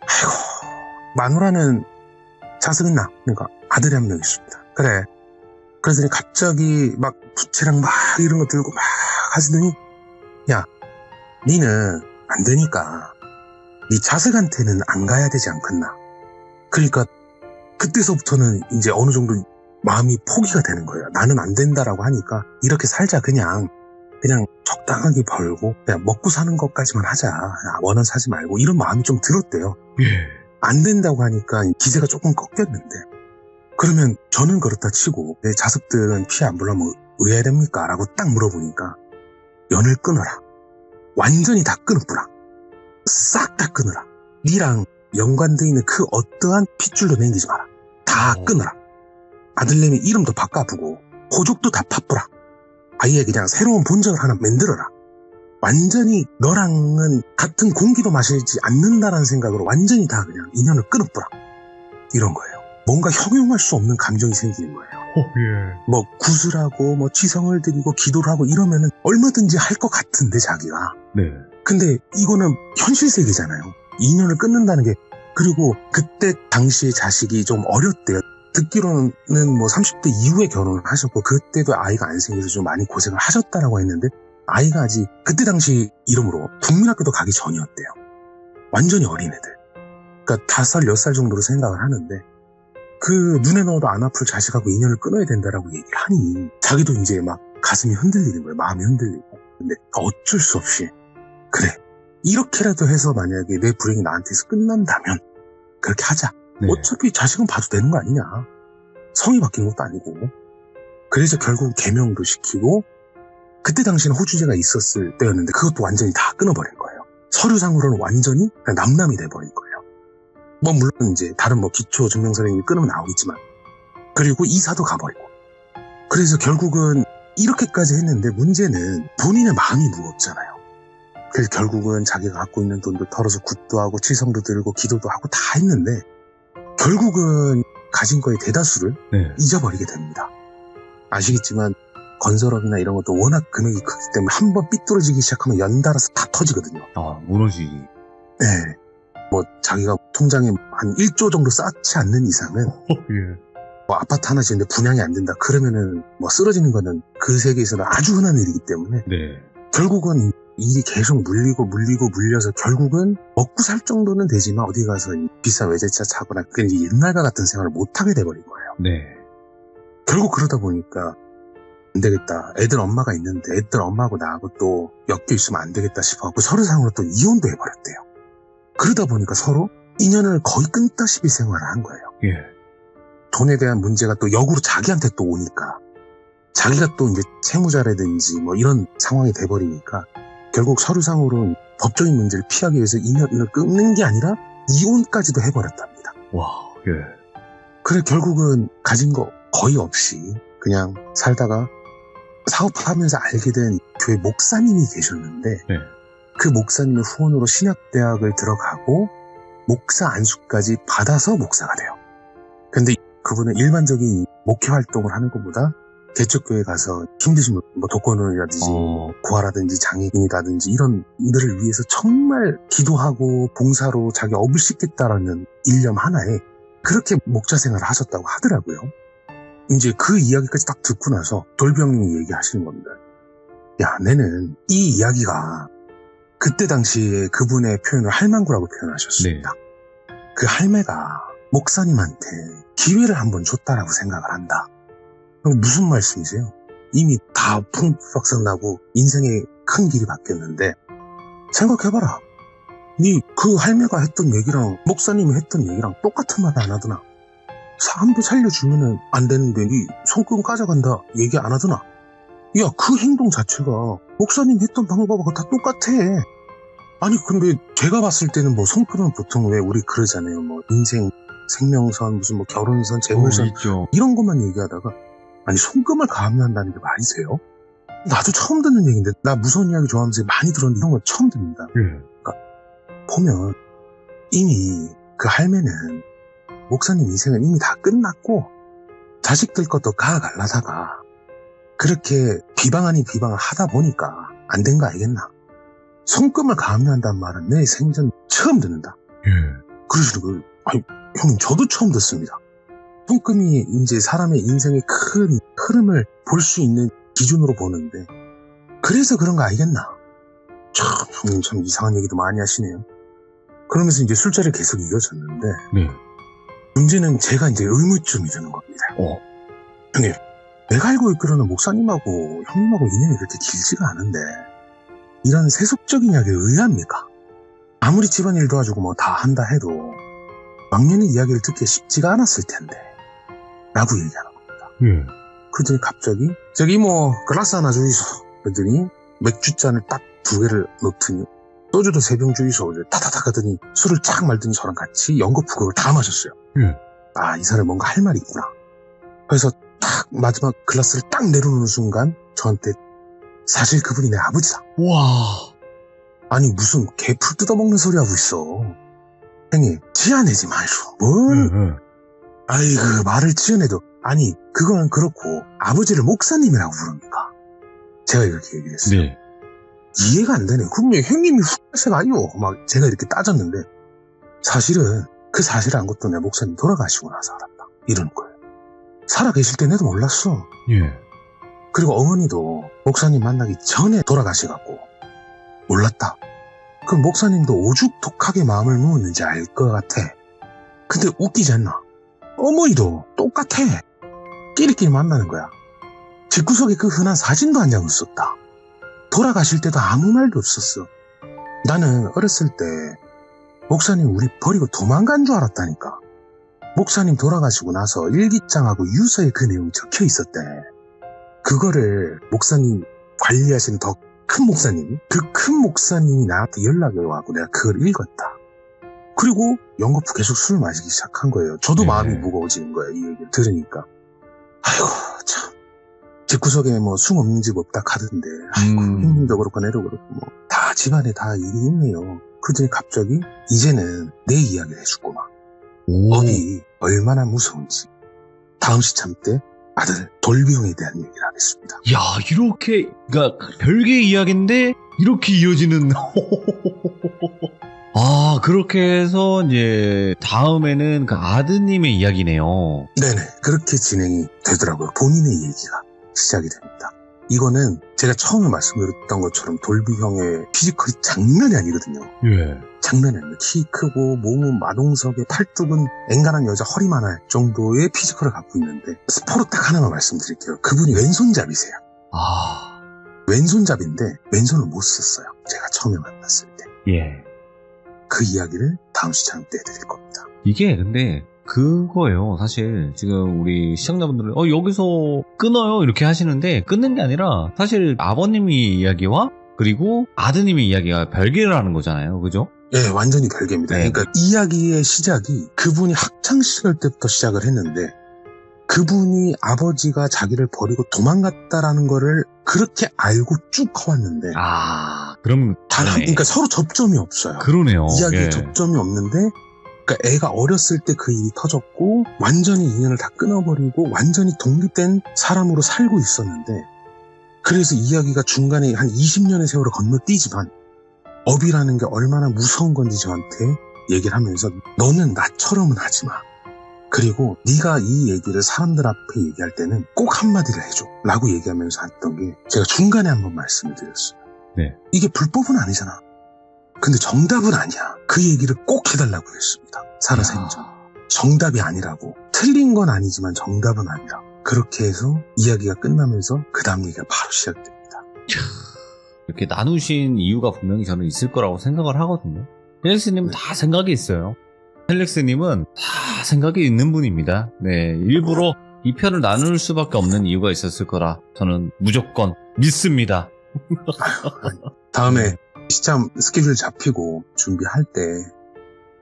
아이고 마누라는 자석은 나. 그러니까 아들이 한 명 있습니다. 그래. 그러더니 갑자기 막 부채랑 막 이런 거 들고 막 하시더니 야, 니는 안 되니까 니 자식한테는 안 가야 되지 않겠나. 그러니까 그때서부터는 이제 어느 정도 마음이 포기가 되는 거예요. 나는 안 된다라고 하니까 이렇게 살자. 그냥 적당하게 벌고 그냥 먹고 사는 것까지만 하자. 원한 사지 말고 이런 마음이 좀 들었대요. 예. 안 된다고 하니까 기세가 조금 꺾였는데 그러면 저는 그렇다 치고 내 자식들은 피해 안 보려면 왜 됩니까? 라고 딱 물어보니까 연을 끊어라. 완전히 다 끊어보라. 싹 다 끊어라. 니랑 연관되어 있는 그 어떠한 핏줄도 남기지 마라. 다 끊어라. 아들내미 이름도 바꿔보고 호족도 다 파뿌라. 아예 그냥 새로운 본적을 하나 만들어라. 완전히 너랑은 같은 공기도 마시지 않는다라는 생각으로 완전히 다 그냥 인연을 끊어뿌라. 이런 거예요. 뭔가 형용할 수 없는 감정이 생기는 거예요. 예. 뭐 구슬하고 뭐 지성을 드리고 기도를 하고 이러면은 얼마든지 할 것 같은데 자기가. 네. 근데 이거는 현실 세계잖아요. 인연을 끊는다는 게. 그리고 그때 당시에 자식이 좀 어렸대요. 듣기로는 뭐 30대 이후에 결혼을 하셨고 그때도 아이가 안 생겨서 좀 많이 고생을 하셨다라고 했는데 아이가 아직 그때 당시 이름으로 국민학교도 가기 전이었대요. 완전히 어린애들. 그러니까 5살, 6살 정도로 생각을 하는데 그 눈에 넣어도 안 아플 자식하고 인연을 끊어야 된다라고 얘기를 하니 자기도 이제 막 가슴이 흔들리는 거예요. 마음이 흔들리고. 근데 어쩔 수 없이 그래. 이렇게라도 해서 만약에 내 불행이 나한테서 끝난다면 그렇게 하자. 네. 어차피 자식은 봐도 되는 거 아니냐. 성이 바뀐 것도 아니고. 그래서 결국 개명도 시키고 그때 당시에는 호주제가 있었을 때였는데 그것도 완전히 다 끊어버린 거예요. 서류상으로는 완전히 그냥 남남이 돼버린 거예요. 뭐 물론 이제 다른 뭐 기초 증명서를 끊으면 나오겠지만 그리고 이사도 가버리고. 그래서 결국은 이렇게까지 했는데 문제는 본인의 마음이 무겁잖아요. 그래서 결국은 자기가 갖고 있는 돈도 털어서 굿도 하고 칠성도 들고 기도도 하고 다 했는데 결국은 가진 거의 대다수를 네. 잊어버리게 됩니다. 아시겠지만 건설업이나 이런 것도 워낙 금액이 크기 때문에 한번 삐뚤어지기 시작하면 연달아서 다 터지거든요. 아, 무너지기. 네. 뭐 자기가 통장에 한 1조 정도 쌓지 않는 이상은 예. 뭐 아파트 하나 지는데 분양이 안 된다. 그러면은 뭐 쓰러지는 거는 그 세계에서는 아주 흔한 일이기 때문에 네. 결국은 일이 계속 물려서 결국은 먹고 살 정도는 되지만 어디 가서 비싼 외제차 차거나 그게 이제 옛날과 같은 생활을 못하게 돼버린 거예요. 네. 결국 그러다 보니까 안 되겠다. 애들 엄마가 있는데 애들 엄마하고 나하고 또 엮여 있으면 안 되겠다 싶어갖고 서류상으로 또 이혼도 해버렸대요. 그러다 보니까 서로 인연을 거의 끊다시피 생활을 한 거예요. 예. 돈에 대한 문제가 또 역으로 자기한테 또 오니까 자기가 또 이제 채무자라든지 뭐 이런 상황이 돼버리니까 결국 서류상으로 법적인 문제를 피하기 위해서 인연을 끊는 게 아니라 이혼까지도 해버렸답니다. 와, 예. 그래 결국은 가진 거 거의 없이 그냥 살다가 사업하면서 알게 된 교회 목사님이 계셨는데 네. 그 목사님의 후원으로 신학대학을 들어가고 목사 안수까지 받아서 목사가 돼요. 근데 그분은 일반적인 목회 활동을 하는 것보다 개척교회 가서 힘드신 분, 뭐 독거노인이라든지 고아라든지 장애인이라든지 이런 분들을 위해서 정말 기도하고 봉사로 자기 업을 씻겠다라는 일념 하나에 그렇게 목자 생활을 하셨다고 하더라고요. 이제 그 이야기까지 딱 듣고 나서 돌병님이 얘기하시는 겁니다. 야, 내는 이 이야기가 그때 당시에 그분의 표현을 할망구라고 표현하셨습니다. 네. 그 할매가 목사님한테 기회를 한번 줬다라고 생각을 한다. 그럼 무슨 말씀이세요? 이미 다 풍박상 나고 인생의 큰 길이 바뀌었는데 생각해봐라. 네 그 할매가 했던 얘기랑 목사님이 했던 얘기랑 똑같은 말 안 하더나. 사람도 살려주면 안 되는데 네 손금 까져간다 얘기 안 하더나. 야, 그 행동 자체가 목사님 했던 방법하고 다 똑같아. 아니 근데 제가 봤을 때는 뭐 손금은 보통 왜 우리 그러잖아요. 뭐 인생 생명선 무슨 뭐 결혼선 재물선 있죠. 이런 것만 얘기하다가 아니 손금을 가압류한다는 게 말이세요? 나도 처음 듣는 얘기인데 나 무서운 이야기 좋아하면서 많이 들었는데 이런 거 처음 듣는다. 그러니까 보면 이미 그 할매는 목사님 인생은 이미 다 끝났고 자식들 것도 가갈라다가 그렇게 비방 아닌 비방을 하다 보니까 안 된 거 알겠나? 손금을 가압류한다는 말은 내 생전 처음 듣는다. 예. 그러시는 거예요. 아니 형님 저도 처음 듣습니다. 손금이 이제 사람의 인생의 큰 흐름을 볼 수 있는 기준으로 보는데, 그래서 그런 거 아니겠나? 참, 형님 참 이상한 얘기도 많이 하시네요. 그러면서 이제 술자리를 계속 이어졌는데, 네. 문제는 제가 이제 의무쯤이 드는 겁니다. 형님, 내가 알고 있기로는 목사님하고 형님하고 인연이 그렇게 길지가 않은데, 이런 세속적인 이야기에 의합니까? 아무리 집안일 도와주고 뭐 다 한다 해도, 막년의 이야기를 듣기 쉽지가 않았을 텐데, 라고 얘기하는 겁니다. 예. 그랬더니 갑자기, 저기 뭐, 글라스 하나 주이소. 그랬더니, 맥주잔을 딱 2개를 넣더니, 소주도 3병 주이소. 타타타 하더니, 술을 쫙 말더니 저랑 같이 연거푸 그걸 다 마셨어요. 예. 아, 이 사람이 뭔가 할 말이 있구나. 그래서 딱 마지막 글라스를 딱 내려놓는 순간, 저한테, 사실 그분이 내 아버지다. 와. 아니, 무슨 개풀 뜯어먹는 소리 하고 있어. 형님, 지어내지 마이소. 뭘? 예. 아이, 그 말을 지어내도, 아니, 그거는 그렇고, 아버지를 목사님이라고 부릅니까? 제가 이렇게 얘기를 했어요. 네. 이해가 안 되네. 그럼 형님이 훅하세가 아니요. 막 제가 이렇게 따졌는데, 사실은 그 사실을 안 것도 내 목사님 돌아가시고 나서 알았다. 이러는 거예요. 살아 계실 때 내도 몰랐어. 예. 그리고 어머니도 목사님 만나기 전에 돌아가셔갖고, 몰랐다. 그럼 목사님도 오죽독하게 마음을 먹었는지 알 것 같아. 근데 웃기지 않나? 어머니도 똑같아. 끼리끼리 만나는 거야. 집구석에 그 흔한 사진도 한 장을 썼다. 돌아가실 때도 아무 말도 없었어. 나는 어렸을 때 목사님 우리 버리고 도망간 줄 알았다니까. 목사님 돌아가시고 나서 일기장하고 유서에 그 내용이 적혀 있었대. 그거를 목사님 관리하시는 더 큰 목사님, 그 큰 목사님이 나한테 연락이 와고 내가 그걸 읽었다. 그리고 연거푸 계속 술을 마시기 시작한 거예요. 저도 네. 마음이 무거워지는 거예요. 이 얘기를 들으니까. 아이고 참. 집구석에 뭐 숨 없는 집 없다 카던데. 아이고 형님도 그렇고 내도 그렇고 뭐 다 집안에 다 일이 있네요. 그러더니 갑자기 이제는 내 이야기를 해주고만. 오. 업이 얼마나 무서운지. 다음 시참 때 아들 돌비용에 대한 얘기를 하겠습니다. 야, 이렇게, 그러니까 별개의 이야기인데 이렇게 이어지는. 아, 그렇게 해서 이제 다음에는 그 아드님의 이야기네요. 네네, 그렇게 진행이 되더라고요. 본인의 얘기가 시작이 됩니다. 이거는 제가 처음에 말씀드렸던 것처럼 돌비형의 피지컬이 장난이 아니거든요. 예. 장난이 아니에요. 키 크고 몸은 마동석에 팔뚝은 앵간한 여자 허리만 할 정도의 피지컬을 갖고 있는데, 스포로 딱 하나만 말씀드릴게요. 그분이 왼손잡이세요. 아, 왼손잡인데 왼손을 못 썼어요. 제가 처음에 만났을 때. 예. 그 이야기를 다음 시간 때 해드릴 겁니다. 이게 근데 그거예요. 사실 지금 우리 시청자분들은 여기서 끊어요 이렇게 하시는데, 끊는 게 아니라 사실 아버님이 이야기와 그리고 아드님의 이야기가 별개를 하는 거잖아요. 그죠? 예, 완전히 별개입니다. 네. 그러니까 이야기의 시작이 그분이 학창시절 때부터 시작을 했는데, 그분이 아버지가 자기를 버리고 도망갔다라는 거를 그렇게 알고 쭉 커왔는데, 그럼 그러니까 서로 접점이 없어요. 그러네요. 이야기에 예. 접점이 없는데, 그러니까 애가 어렸을 때 그 일이 터졌고 완전히 인연을 다 끊어버리고 완전히 독립된 사람으로 살고 있었는데, 그래서 이야기가 중간에 한 20년의 세월을 건너뛰지만 업이라는 게 얼마나 무서운 건지 저한테 얘기를 하면서, 너는 나처럼은 하지 마. 그리고 네가 이 얘기를 사람들 앞에 얘기할 때는 꼭 한마디를 해줘 라고 얘기하면서 했던 게, 제가 중간에 한번 말씀을 드렸어요. 네. 이게 불법은 아니잖아. 근데 정답은 아니야. 그 얘기를 꼭 해달라고 했습니다. 살아생전. 정답이 아니라고. 틀린 건 아니지만 정답은 아니라. 그렇게 해서 이야기가 끝나면서 그 다음 얘기가 바로 시작됩니다. 이렇게 나누신 이유가 분명히 저는 있을 거라고 생각을 하거든요. 헬릭스님은 다 생각이 있어요. 헬릭스님은 다 생각이 있는 분입니다. 네, 일부러 이 편을 나눌 수밖에 없는 이유가 있었을 거라 저는 무조건 믿습니다. 다음에 시참 스케줄 잡히고 준비할 때,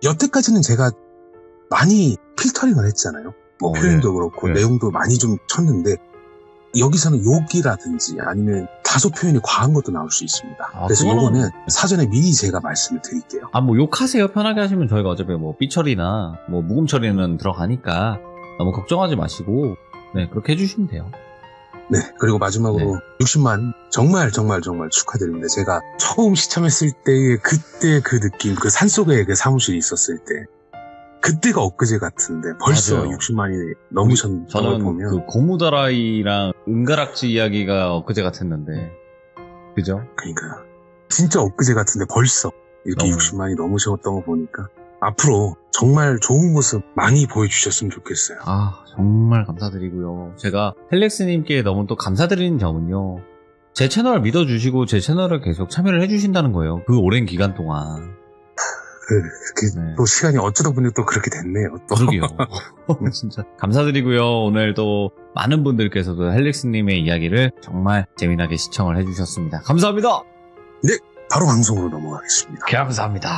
여태까지는 제가 많이 필터링을 했잖아요. 뭐 표현도 그렇고 네. 내용도 많이 좀 쳤는데, 여기서는 욕이라든지 아니면 다소 표현이 과한 것도 나올 수 있습니다. 그래서 그거는- 요거는 사전에 미리 제가 말씀을 드릴게요. 뭐 욕하세요. 편하게 하시면 저희가 어차피 뭐 삐처리나 뭐 묵음 처리는 들어가니까 너무 걱정하지 마시고, 네, 그렇게 해주시면 돼요. 네, 그리고 마지막으로 60만 정말 축하드립니다. 제가 처음 시참했을 때의 그때 그 느낌, 그 산속에 그 사무실이 있었을 때, 그때가 엊그제 같은데 벌써 맞아요. 60만이 넘으셨던 걸 저는 보면 그 고무다라이랑 은가락지 이야기가 엊그제 같았는데, 그죠? 그러니까 진짜 엊그제 같은데 벌써 이렇게 너무. 60만이 넘으셨던 거 보니까 앞으로 정말 좋은 모습 많이 보여주셨으면 좋겠어요. 아, 정말 감사드리고요. 제가 헬렉스님께 너무 또 감사드리는 점은요. 제 채널을 믿어주시고 제 채널을 계속 참여를 해주신다는 거예요. 그 오랜 기간 동안. 네. 또 시간이 어쩌다 보니 또 그렇게 됐네요. 또. 그러게요. 진짜 감사드리고요. 오늘 또 많은 분들께서도 헬렉스님의 이야기를 정말 재미나게 시청을 해주셨습니다. 감사합니다. 바로 방송으로 넘어가겠습니다. 감사합니다.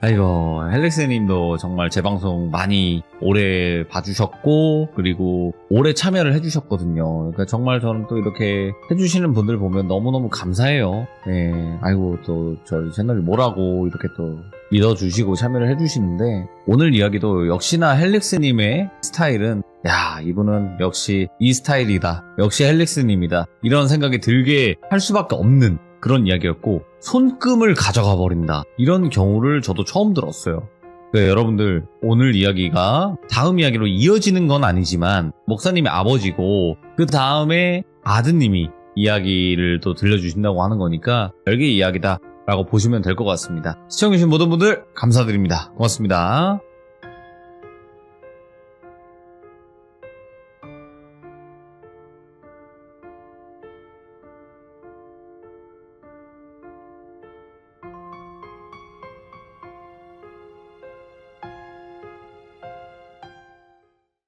아이고, 헬렉스님도 정말 제 방송 많이 오래 봐주셨고, 그리고 오래 참여를 해주셨거든요. 그러니까 정말 저는 또 이렇게 해주시는 분들 보면 너무너무 감사해요. 네. 아이고, 또 저희 채널이 뭐라고 이렇게 또 믿어주시고 참여를 해주시는데, 오늘 이야기도 역시나 헬렉스님의 스타일은, 야, 이분은 역시 이 스타일이다. 역시 헬렉스님이다. 이런 생각이 들게 할 수밖에 없는 그런 이야기였고, 손금을 가져가 버린다. 이런 경우를 저도 처음 들었어요. 그러니까 여러분들, 오늘 이야기가 다음 이야기로 이어지는 건 아니지만 목사님의 아버지고 그 다음에 아드님이 이야기를 또 들려주신다고 하는 거니까 별개의 이야기다 라고 보시면 될 것 같습니다. 시청해주신 모든 분들 감사드립니다. 고맙습니다.